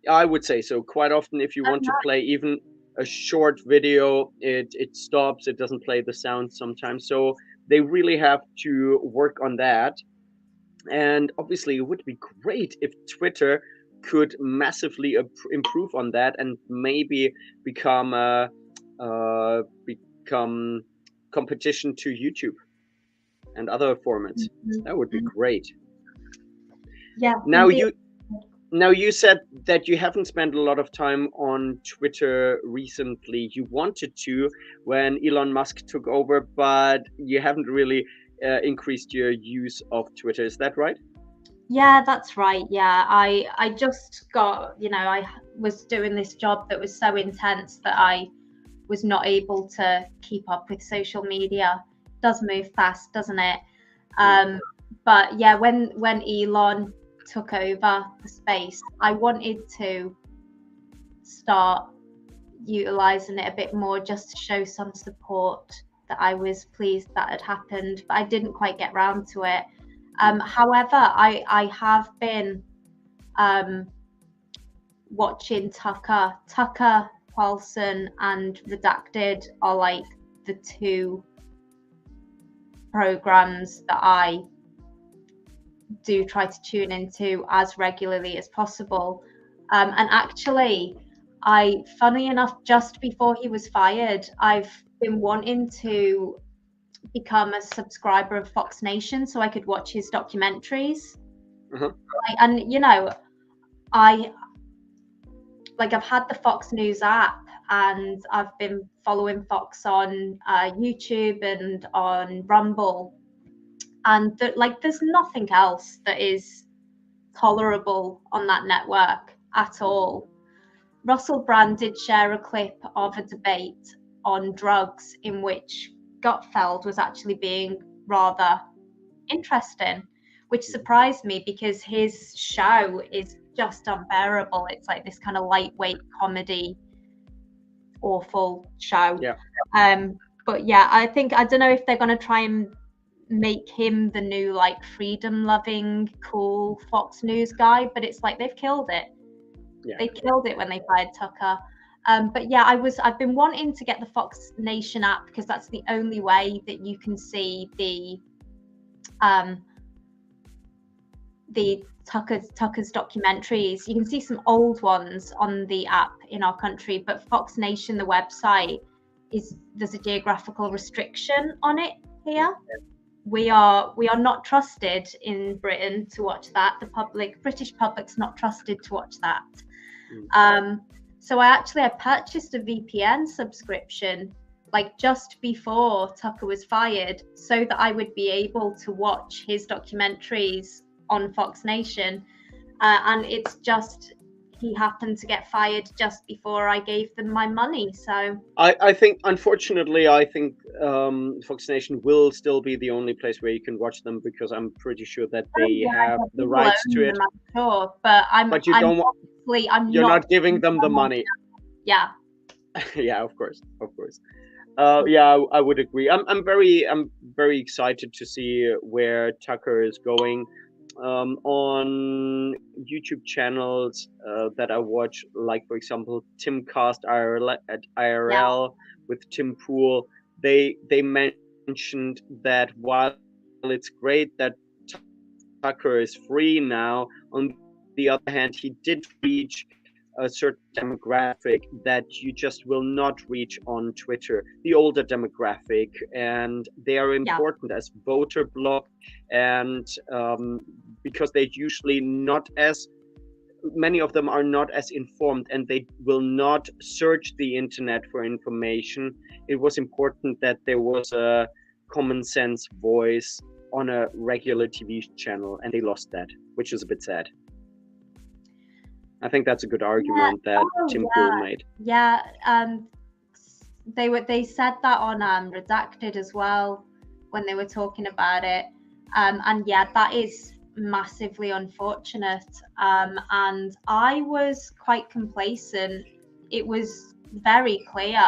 A: I would say so. Quite often, if you want to play even a short video, it stops. It doesn't play the sound sometimes. So they really have to work on that. And obviously, it would be great if Twitter could massively improve on that and maybe become competition to YouTube and other formats. That would be great.
B: Yeah.
A: Now you said that you haven't spent a lot of time on Twitter recently. You wanted to when Elon Musk took over, but you haven't really increased your use of Twitter. Is that right?
B: Yeah, that's right. Yeah, I just got, you know, I was doing this job that was so intense that I was not able to keep up with social media. It does move fast, doesn't it? But yeah, when Elon took over the space, I wanted to start utilizing it a bit more just to show some support, that I was pleased that had happened, but I didn't quite get round to it. However, I have been watching Tucker Carlson and Redacted are like the two programs that I do try to tune into as regularly as possible. And actually, funny enough, just before he was fired, I've been wanting to become a subscriber of Fox Nation so I could watch his documentaries. And you know, I've had the Fox News app and I've been following Fox on YouTube and on Rumble, and there's nothing else that is tolerable on that network at all. Russell Brand did share a clip of a debate on drugs in which Gutfeld was actually being rather interesting, which surprised me because his show is just unbearable. It's like this kind of lightweight comedy, awful show. But yeah, I don't know if they're going to try and make him the new like freedom loving cool Fox News guy, but it's like they've killed it. They killed it when they fired Tucker. But yeah, I've been wanting to get the Fox Nation app because that's the only way that you can see the Tucker's documentaries. You can see some old ones on the app in our country, but Fox Nation, the website, there's a geographical restriction on it here. We are not trusted in Britain to watch that. The British public's not trusted to watch that. So I purchased a VPN subscription like just before Tucker was fired, so that I would be able to watch his documentaries on Fox Nation. And it's just, he happened to get fired just before I gave them my money. So
A: I think, unfortunately, Fox Nation will still be the only place where you can watch them, because I'm pretty sure that they have the rights to it.
B: I'm sure, but
A: you don't want. You're not giving them the money.
B: Yeah.
A: Yeah, of course. Yeah, I would agree. I'm very excited to see where Tucker is going. On YouTube channels that I watch, like for example Timcast IRL with Tim Pool, they mentioned that while it's great that Tucker is free now, on the other hand, he did reach a certain demographic that you just will not reach on Twitter, the older demographic, and they are important as voter bloc, and because they're usually not as, many of them are not as informed, and they will not search the internet for information. It was important that there was a common sense voice on a regular TV channel, and they lost that, which is a bit sad. I think that's a good argument that Tim Pool made.
B: Yeah, they said that on Redacted as well when they were talking about it, and yeah, that is massively unfortunate. And I was quite complacent. It was very clear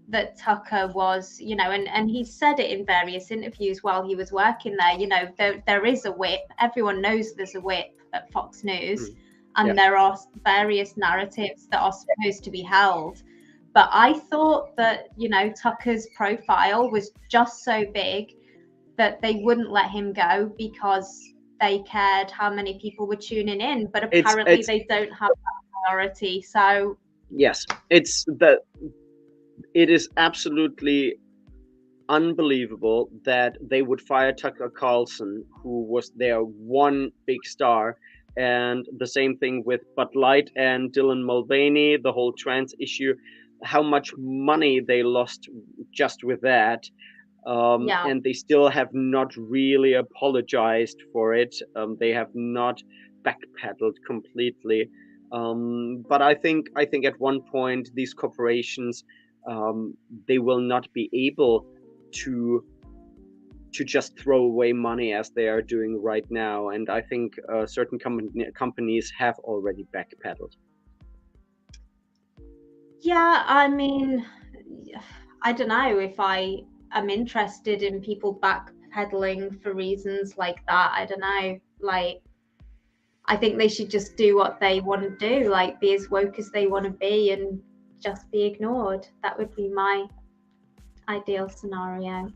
B: that Tucker was, you know, and he said it in various interviews while he was working there. You know, there is a whip. Everyone knows there's a whip at Fox News. And there are various narratives that are supposed to be held. But I thought that, you know, Tucker's profile was just so big that they wouldn't let him go because they cared how many people were tuning in. But apparently they don't have that priority. So
A: yes, it is absolutely unbelievable that they would fire Tucker Carlson, who was their one big star. And the same thing with Bud Light and Dylan Mulvaney, the whole trans issue, how much money they lost just with that. And they still have not really apologized for it. They have not backpedaled completely. But I think at one point these corporations, they will not be able to just throw away money as they are doing right now. And I think certain companies have already backpedaled.
B: Yeah, I mean, I don't know if I am interested in people backpedaling for reasons like that. I don't know. Like, I think they should just do what they want to do, like be as woke as they want to be and just be ignored. That would be my ideal scenario.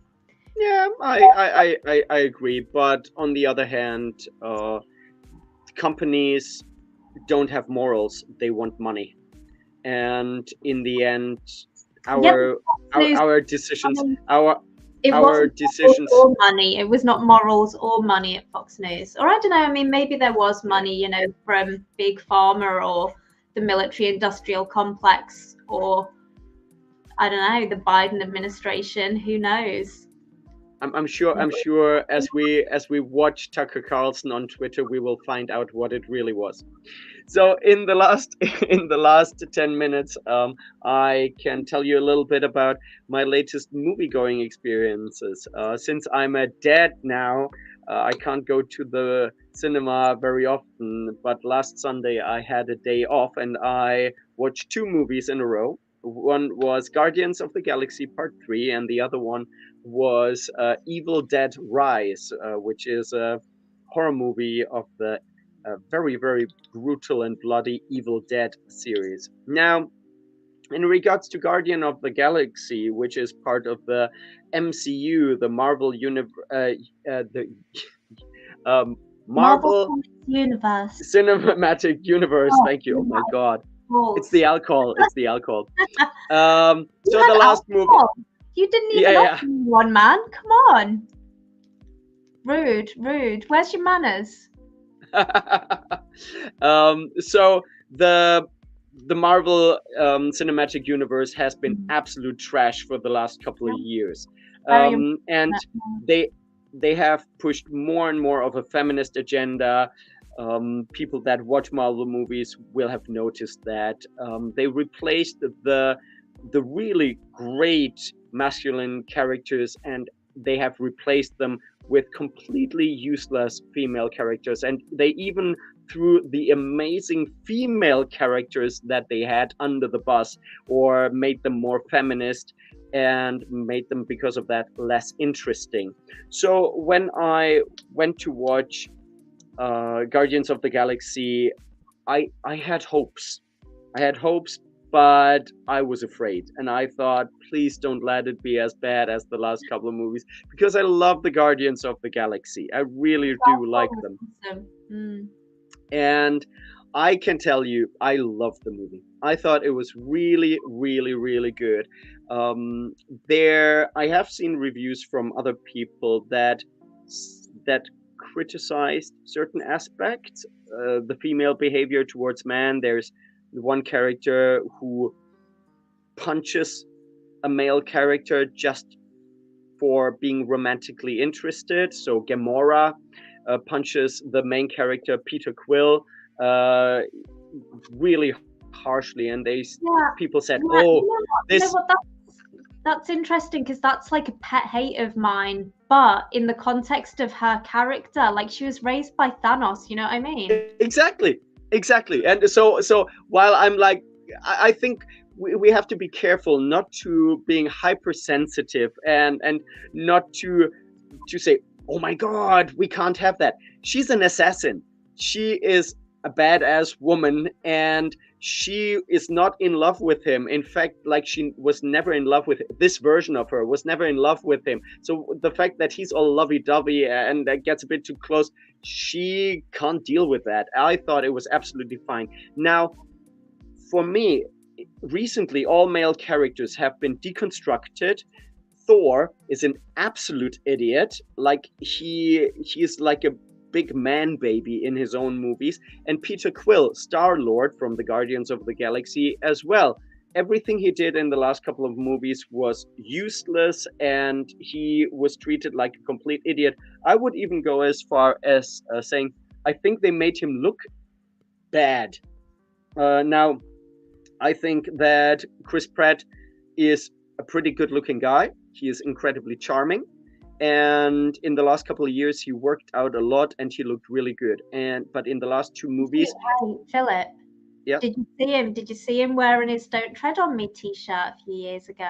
A: Yeah, I agree. But on the other hand, companies don't have morals. They want money. And in the end, our decisions, our decisions.
B: Or money. It was not morals or money at Fox News. Or I don't know. I mean, maybe there was money, you know, from Big Pharma or the military-industrial complex, or I don't know, the Biden administration. Who knows?
A: I'm sure as we watch Tucker Carlson on Twitter, we will find out what it really was. So in the last 10 minutes, I can tell you a little bit about my latest movie-going experiences. Since I'm a dad now, I can't go to the cinema very often, but last Sunday I had a day off and I watched 2 movies in a row. One was Guardians of the Galaxy Part 3, and the other one was Evil Dead Rise, which is a horror movie of the very, very brutal and bloody Evil Dead series. Now, in regards to Guardian of the Galaxy, which is part of the MCU, the Marvel Marvel
B: Universe,
A: Cinematic Universe. Thank you. Oh my God. It's the alcohol. So the last movie.
B: You didn't even offer me one, man. Come on. Rude. Where's your manners?
A: So the the Marvel cinematic universe has been absolute trash for the last couple of years, and they have pushed more and more of a feminist agenda. People that watch Marvel movies will have noticed that they replaced the really great masculine characters, and they have replaced them with completely useless female characters, and they even threw the amazing female characters that they had under the bus, or made them more feminist, and made them, because of that, less interesting. So when I went to watch Guardians of the Galaxy, I had hopes. But I was afraid, and I thought, please don't let it be as bad as the last couple of movies, because I love the Guardians of the Galaxy. I really do like them. And I can tell you, I love the movie. I thought it was really, really, really good. I have seen reviews from other people that criticized certain aspects, the female behavior towards men. There's one character who punches a male character just for being romantically interested. So Gamora punches the main character, Peter Quill, really harshly, and people said,
B: that's interesting, because that's like a pet hate of mine, but in the context of her character, like, she was raised by Thanos, you know what I mean?
A: Exactly. And so while I'm like, I think we have to be careful not to being hypersensitive, and not to say, oh my God, we can't have that. She's an assassin. She is a badass woman, and she is not in love with him. In fact, like, she was never in love with this version of her, was never in love with him. So the fact that he's all lovey-dovey and that gets a bit too close, she can't deal with that. I thought it was absolutely fine. Now, for me, recently all male characters have been deconstructed. Thor is an absolute idiot. Like, he is like a big man baby in his own movies, and Peter Quill, Star-Lord from the Guardians of the Galaxy, as well. Everything he did in the last couple of movies was useless, and he was treated like a complete idiot. I would even go as far as saying, I think they made him look bad. Now, I think that Chris Pratt is a pretty good-looking guy. He is incredibly charming. And in the last couple of years, he worked out a lot, and he looked really good. But in the last two movies,
B: Philip,
A: yeah,
B: did you see him wearing his "Don't Tread on Me" T-shirt a few years ago?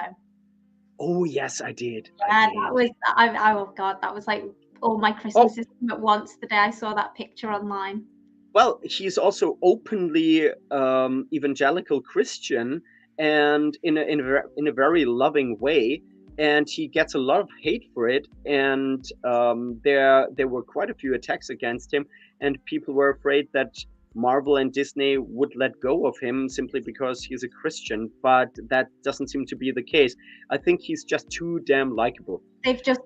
A: Oh yes, I did.
B: Yeah, oh God, that was like all my Christmases at once the day I saw that picture online.
A: Well, he's also openly evangelical Christian, and in a very loving way. And he gets a lot of hate for it, and there were quite a few attacks against him, and people were afraid that Marvel and Disney would let go of him simply because he's a Christian, but that doesn't seem to be the case. I think he's just too damn likable.
B: They've just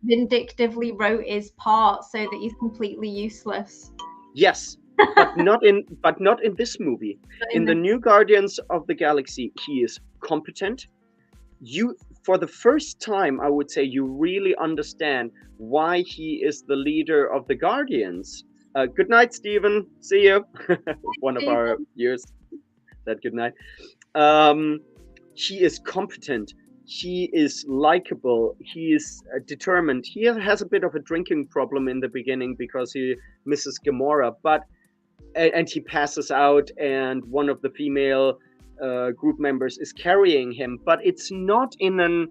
B: vindictively wrote his part so that he's completely useless.
A: Yes, but not in this movie. In the new Guardians of the Galaxy, he is competent. For the first time, I would say, you really understand why he is the leader of the Guardians. Good night, Stephen. See you. One of our viewers said good night. He is competent. He is likable. He is determined. He has a bit of a drinking problem in the beginning because he misses Gamora, and he passes out, and one of the female group members is carrying him, but it's not in an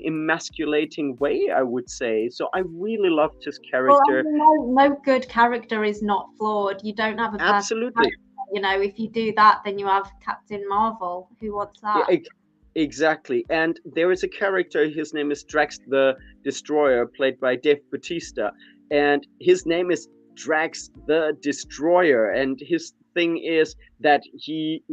A: emasculating way, I would say. So I really loved his character.
B: Well, no good character is not flawed. You don't have a
A: absolutely.
B: You know, if you do that, then you have Captain Marvel. Who wants that?
A: Yeah, exactly. And there is a character. His name is Drax the Destroyer, played by Dave Bautista, and his name is Drax the Destroyer. And his thing is that he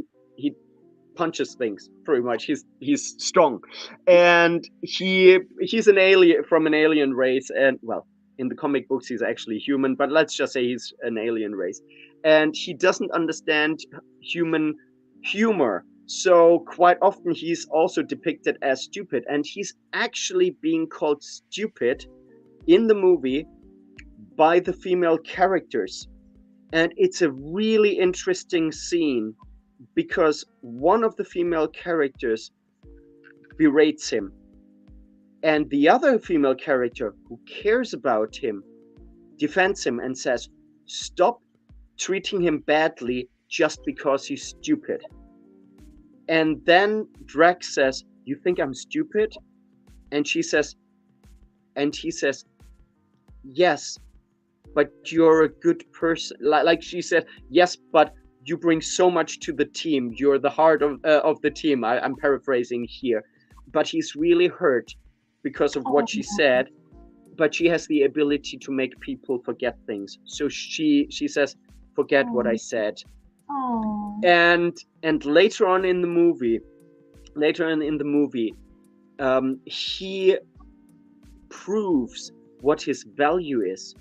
A: punches things, pretty much. He's strong, and he's an alien from an alien race, and well, in the comic books he's actually human, but let's just say he's an alien race, and he doesn't understand human humor. So quite often he's also depicted as stupid, and he's actually being called stupid in the movie by the female characters. And it's a really interesting scene because one of the female characters berates him, and the other female character who cares about him defends him and says, stop treating him badly just because he's stupid. And then Drax says, you think I'm stupid? And he says, yes, but you're a good person. Like she said, yes, but you bring so much to the team. You're the heart of the team. I'm paraphrasing here. But he's really hurt because of what she said. But she has the ability to make people forget things. So she says, forget what I said. And later on in the movie, he proves what his value is.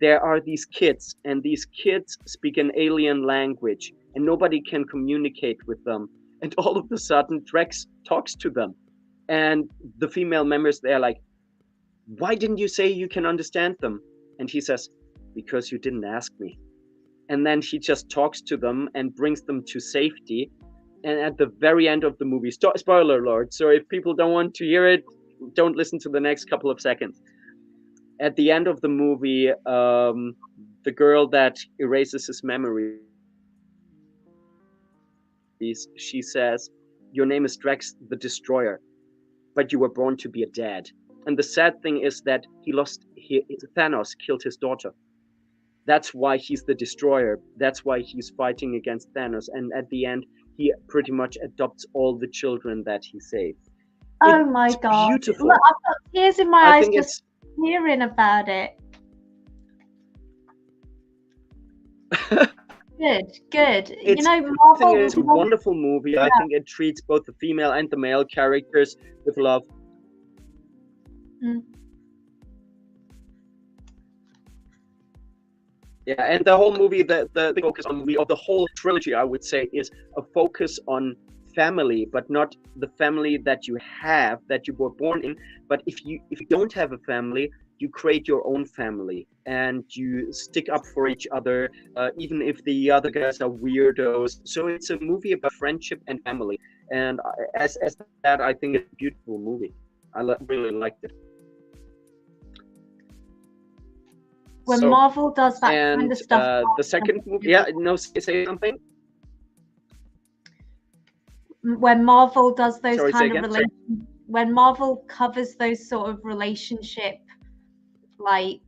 A: There are these kids, and these kids speak an alien language, and nobody can communicate with them. And all of a sudden, Drax talks to them, and the female members, they're like, why didn't you say you can understand them? And he says, because you didn't ask me. And then he just talks to them and brings them to safety. And at the very end of the movie, spoiler alert, so if people don't want to hear it, don't listen to the next couple of seconds. At the end of the movie, the girl that erases his memories, she says, your name is Drax the Destroyer, but you were born to be a dad. And the sad thing is that Thanos killed his daughter. That's why he's the Destroyer. That's why he's fighting against Thanos. And at the end, he pretty much adopts all the children that he saved.
B: Oh my God.
A: Beautiful.
B: Look, I've got tears in my eyes just hearing about it. Good. Marvel
A: is a wonderful movie. Yeah. I think it treats both the female and the male characters with love. Yeah, and the whole movie, the focus on of the whole trilogy, I would say, is a focus on family, but not the family that you have, that you were born in. But if you don't have a family, you create your own family and you stick up for each other, even if the other guys are weirdos. So it's a movie about friendship and family. And as that, I think it's a beautiful movie. I really liked it.
B: When Marvel does that kind of stuff.
A: The second movie, say something.
B: When Marvel does those when Marvel covers those sort of relationship like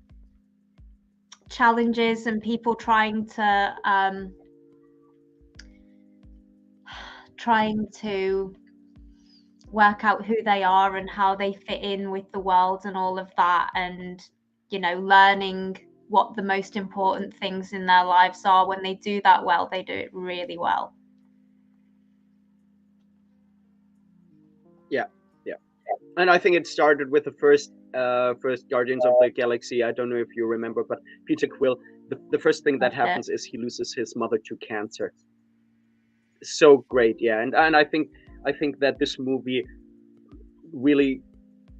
B: challenges and people trying to work out who they are and how they fit in with the world and all of that, and learning what the most important things in their lives are. When they do that well, they do it really well.
A: Yeah. And I think it started with the first Guardians of the Galaxy. I don't know if you remember, but Peter Quill, the first thing that happens is he loses his mother to cancer. So great, yeah. And I think that this movie really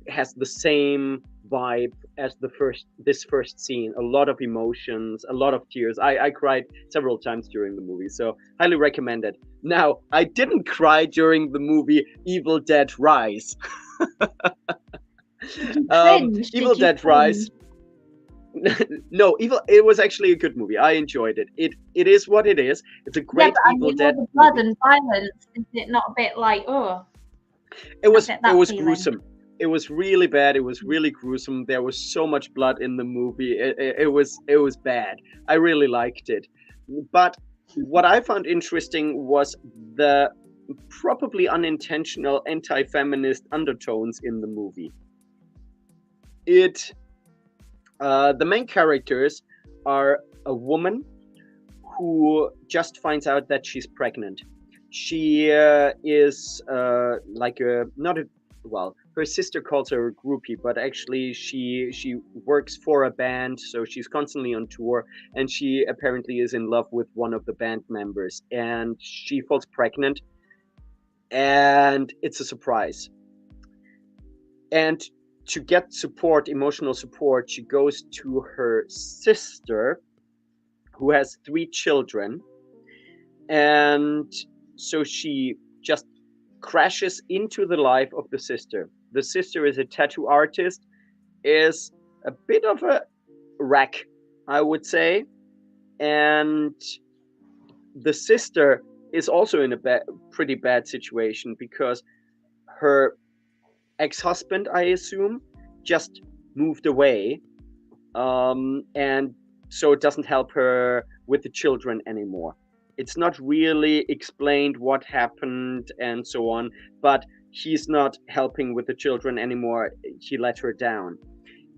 A: has the same vibe as this first scene. A lot of emotions, a lot of tears. I cried several times during the movie, so highly recommend it. Now, I didn't cry during the movie Evil Dead Rise. Evil Dead Rise. No, it was actually a good movie. I enjoyed it. It is what it is. It's a great Evil Dead
B: the blood movie. And violence, is it not a bit like, oh?
A: It was gruesome. It was really bad. It was really gruesome. There was so much blood in the movie. It was bad. I really liked it. But what I found interesting was the probably unintentional anti-feminist undertones in the movie. The main characters are a woman who just finds out that she's pregnant. She is well, her sister calls her a groupie, but actually she works for a band, so she's constantly on tour, and she apparently is in love with one of the band members, and she falls pregnant, and it's a surprise. And to get support, emotional support, she goes to her sister, who has 3 children, and so she just crashes into the life of the sister. The sister is a tattoo artist, is a bit of a wreck, I would say, and the sister is also in a pretty bad situation because her ex-husband, I assume, just moved away, and so it doesn't help her with the children anymore. It's not really explained what happened and so on, but he's not helping with the children anymore. He let her down,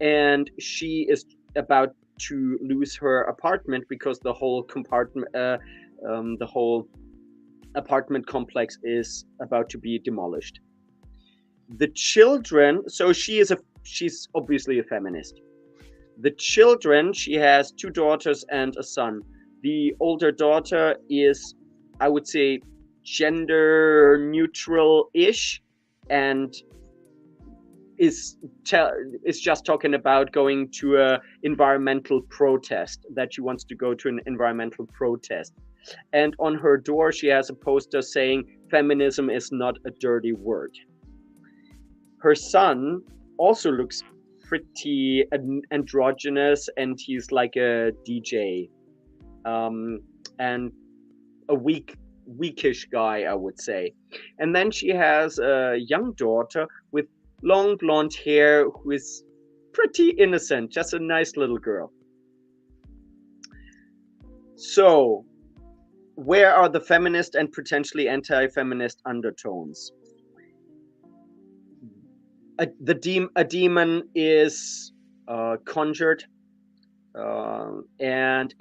A: and she is about to lose her apartment because the whole the whole apartment complex is about to be demolished. The children, so she's obviously a feminist. The children, she has 2 daughters and a son. The older daughter is, I would say, gender neutral-ish, and is just talking about going to a environmental protest, that she wants to go to an environmental protest. And on her door, she has a poster saying, "Feminism is not a dirty word." Her son also looks pretty androgynous, and he's like a DJ, and a weakish guy, I would say. And then she has a young daughter with long blonde hair who is pretty innocent, just a nice little girl. So, where are the feminist and potentially anti-feminist undertones? A demon is conjured, and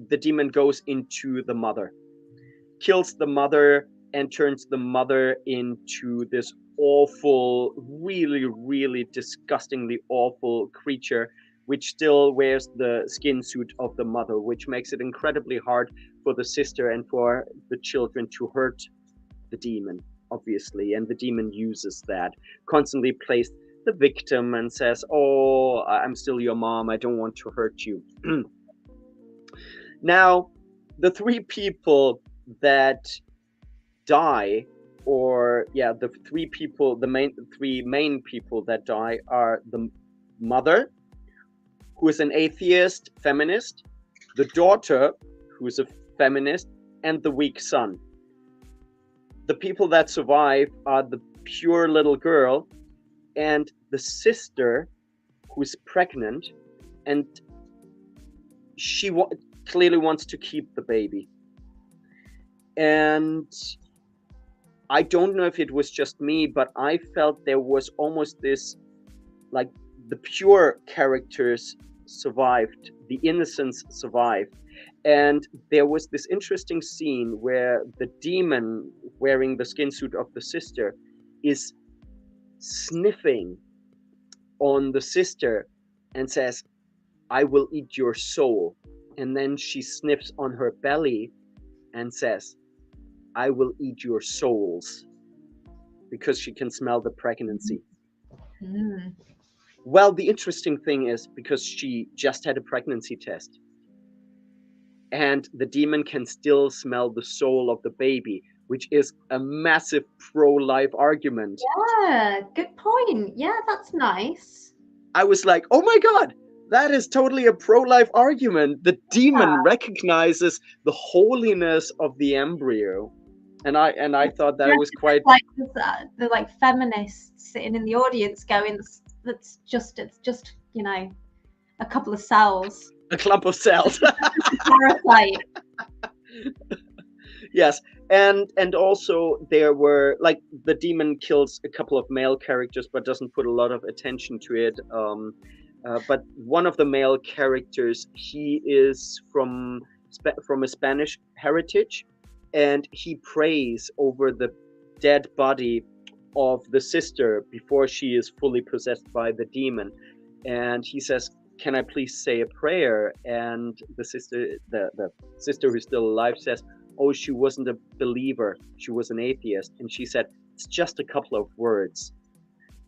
A: the demon goes into the mother, kills the mother, and turns the mother into this awful, really, really disgustingly awful creature, which still wears the skin suit of the mother, which makes it incredibly hard for the sister and for the children to hurt the demon, obviously. And the demon uses that, constantly plays the victim and says, "Oh, I'm still your mom, I don't want to hurt you." Now, the 3 people that die, or the 3 people, the 3 main people that die are the mother, who is an atheist feminist, the daughter, who is a feminist, and the weak son. The people that survive are the pure little girl and the sister, who is pregnant, and she clearly wants to keep the baby. And I don't know if it was just me, but I felt there was almost this, like, the pure characters survived, the innocence survived. And there was this interesting scene where the demon, wearing the skin suit of the sister, is sniffing on the sister and says, "I will eat your soul." And then she sniffs on her belly and says, "I will eat your souls," because she can smell the pregnancy. Well, the interesting thing is, because she just had a pregnancy test, and the demon can still smell the soul of the baby, which is a massive pro-life argument.
B: Yeah, good point. Yeah, that's nice.
A: I was like, oh my God, that is totally a pro-life argument. The demon recognizes the holiness of the embryo. And I thought that it was quite
B: like the like feminists sitting in the audience going, it's just a couple of cells,
A: a clump of cells.
B: Parasite.
A: Yes, and also there were, like, the demon kills a couple of male characters but doesn't put a lot of attention to it. But one of the male characters, he is from a Spanish heritage, and he prays over the dead body of the sister before she is fully possessed by the demon, and he says, "Can I please say a prayer?" And the sister who's still alive says, "Oh, she wasn't a believer, she was an atheist." And she said, "It's just a couple of words."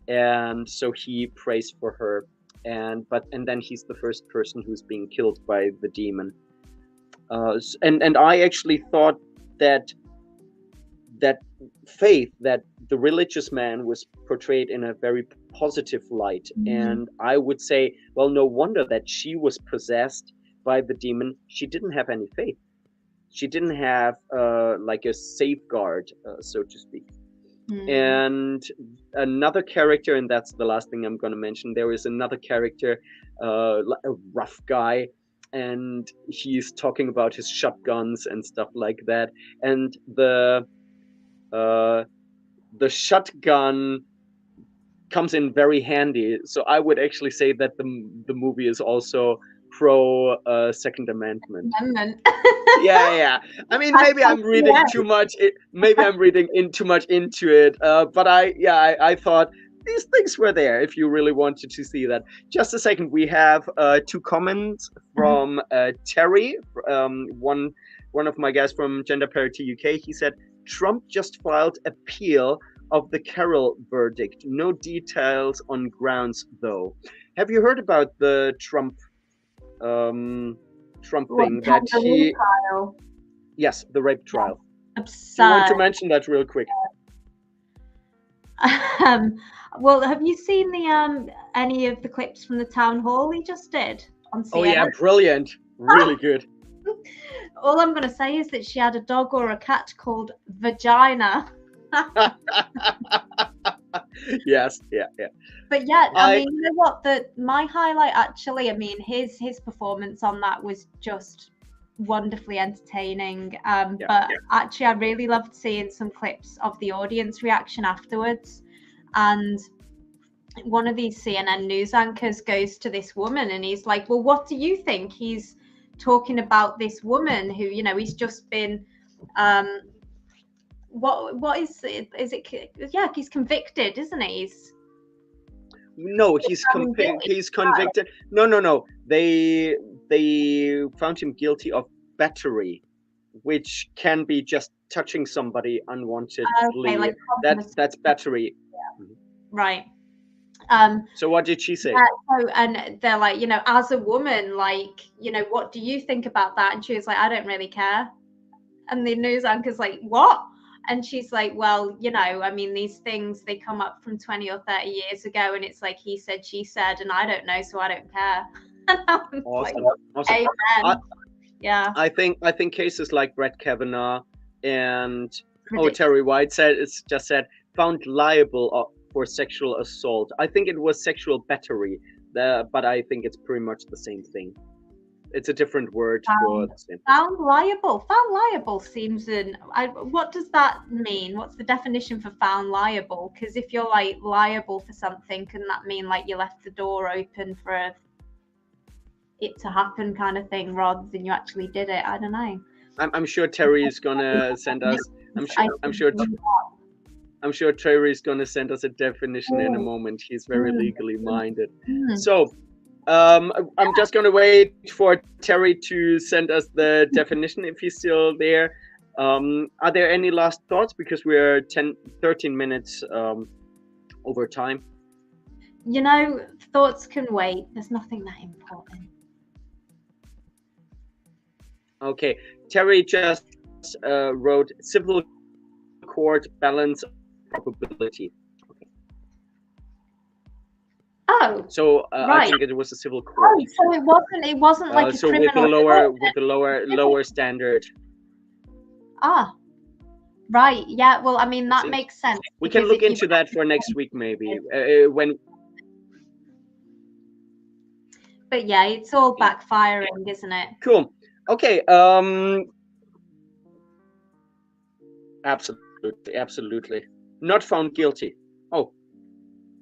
A: And so he prays for her, and then he's the first person who's being killed by the demon. And I actually thought that faith, that the religious man, was portrayed in a very positive light. And I would say, well, no wonder that she was possessed by the demon. She didn't have any faith. She didn't have like a safeguard, so to speak. And another character, and that's the last thing I'm going to mention, there is another character, a rough guy, and he's talking about his shotguns and stuff like that. And the shotgun comes in very handy. So I would actually say that the movie is also pro Second Amendment. Yeah. I mean, maybe I'm reading too much. Maybe I'm reading too much into it. But I thought these things were there if you really wanted to see that. Just a second. We have 2 comments from Terry. One of my guys from Gender Parity UK. He said, "Trump just filed appeal of the Carroll verdict. No details on grounds, though." Have you heard about the Trump thing that he?
B: Trial?
A: Yes, the rape trial.
B: Absurd.
A: Do you want to mention that real quick?
B: Well, have you seen the any of the clips from the town hall he just did on CNN?
A: Oh yeah, brilliant, really good.
B: All I'm going to say is that she had a dog or a cat called Vagina.
A: Yes, yeah.
B: But yeah, I mean, you know what? My highlight actually, I mean, his performance on that was just wonderfully entertaining. But actually, I really loved seeing some clips of the audience reaction afterwards. And one of these CNN news anchors goes to this woman and he's like, "Well, what do you think?" He's talking about this woman who, you know, he's just been what is it? Is it? Yeah, he's convicted, isn't he?
A: He's convicted. No. They found him guilty of battery, which can be just touching somebody unwantedly.
B: Okay, like
A: that's battery.
B: Yeah. Right.
A: So what did she say?
B: And they're like, you know, as a woman, like, you know, what do you think about that? And she was like, "I don't really care." And the news anchor's like, "What?" And she's like, "Well, you know, I mean, these things, they come up from 20 or 30 years ago, and it's like he said, she said, and I don't know, so I don't care."
A: Awesome.
B: Like, amen. Yeah.
A: I think cases like Brett Kavanaugh and Terry White just said found liable for sexual assault. I think it was sexual battery, but I think it's pretty much the same thing. It's a different word for the same.
B: Found liable. Found liable seems what does that mean? What's the definition for found liable? Because if you're like liable for something, can that mean like you left the door open for it to happen, kind of thing, rather than you actually did it? I don't know.
A: I'm sure Terry is gonna send us. I'm sure Terry is gonna send us a definition in a moment. He's very legally minded. So. I'm just going to wait for Terry to send us the definition if he's still there. Are there any last thoughts? Because we're 13 minutes over time.
B: You know, thoughts can wait. There's nothing that important.
A: Okay. Terry just wrote civil court balance probability.
B: Oh,
A: so right. I think it was a civil court.
B: Oh, so it wasn't like a
A: so
B: criminal
A: with the lower standard.
B: Ah, right. Yeah. Well, I mean that makes sense.
A: We can look into that for next week, maybe when.
B: But yeah, it's all backfiring, isn't it?
A: Cool. Okay. Absolutely. Not found guilty. Oh.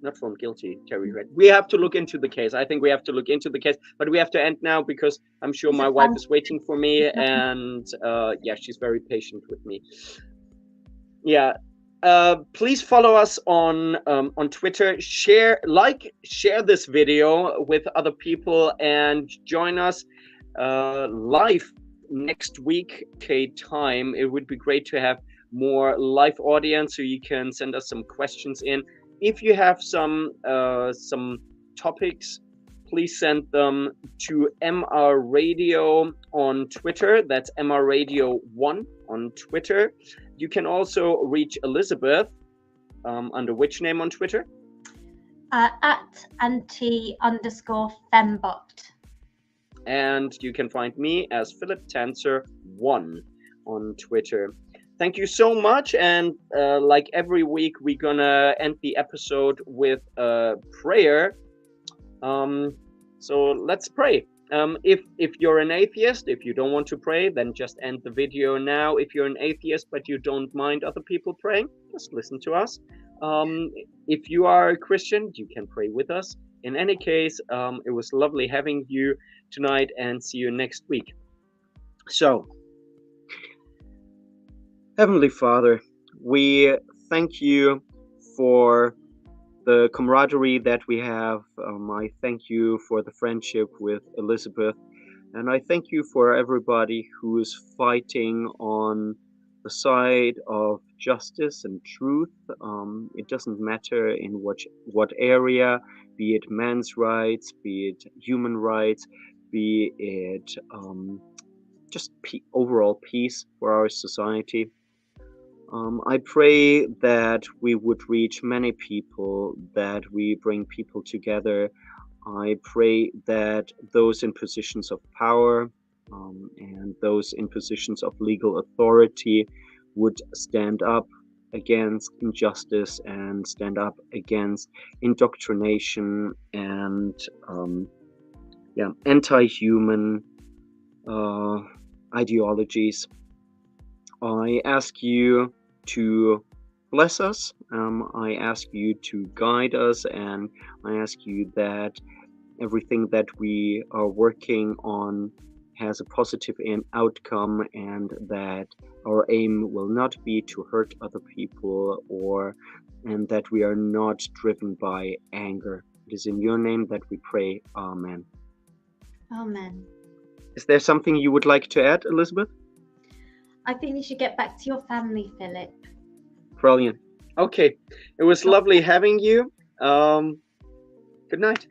A: Not found guilty, Terry. Right. We have to look into the case. I think we have to look into the case, but we have to end now because I'm sure my wife is waiting for me, and yeah, she's very patient with me. Yeah. Please follow us on Twitter. Share this video with other people, and join us live next week UK time. It would be great to have more live audience, so you can send us some questions in. If you have some topics, please send them to MRAdio on Twitter. That's MRAdio1 on Twitter. You can also reach Elizabeth under which name on Twitter?
B: At @anti_fembot.
A: And you can find me as PhilipTancer1 on Twitter. Thank you so much. And like every week, we're gonna end the episode with a prayer. So let's pray. If you're an atheist, if you don't want to pray, then just end the video now. If you're an atheist but you don't mind other people praying, just listen to us. If you are a Christian, you can pray with us. In any case, it was lovely having you tonight, and see you next week. So, Heavenly Father, we thank you for the camaraderie that we have. I thank you for the friendship with Elizabeth, and I thank you for everybody who is fighting on the side of justice and truth. It doesn't matter in what area, be it men's rights, be it human rights, be it just overall peace for our society. I pray that we would reach many people, that we bring people together. I pray that those in positions of power and those in positions of legal authority would stand up against injustice and stand up against indoctrination and anti-human ideologies. I ask you to bless us. I ask you to guide us, and I ask you that everything that we are working on has a positive outcome, and that our aim will not be to hurt other people, and that we are not driven by anger. It is in your name that we pray. Amen.
B: Amen.
A: Is there something you would like to add, Elizabeth?
B: I think you should get back to your family, Philip.
A: Brilliant. Okay. It was lovely having you. Good night.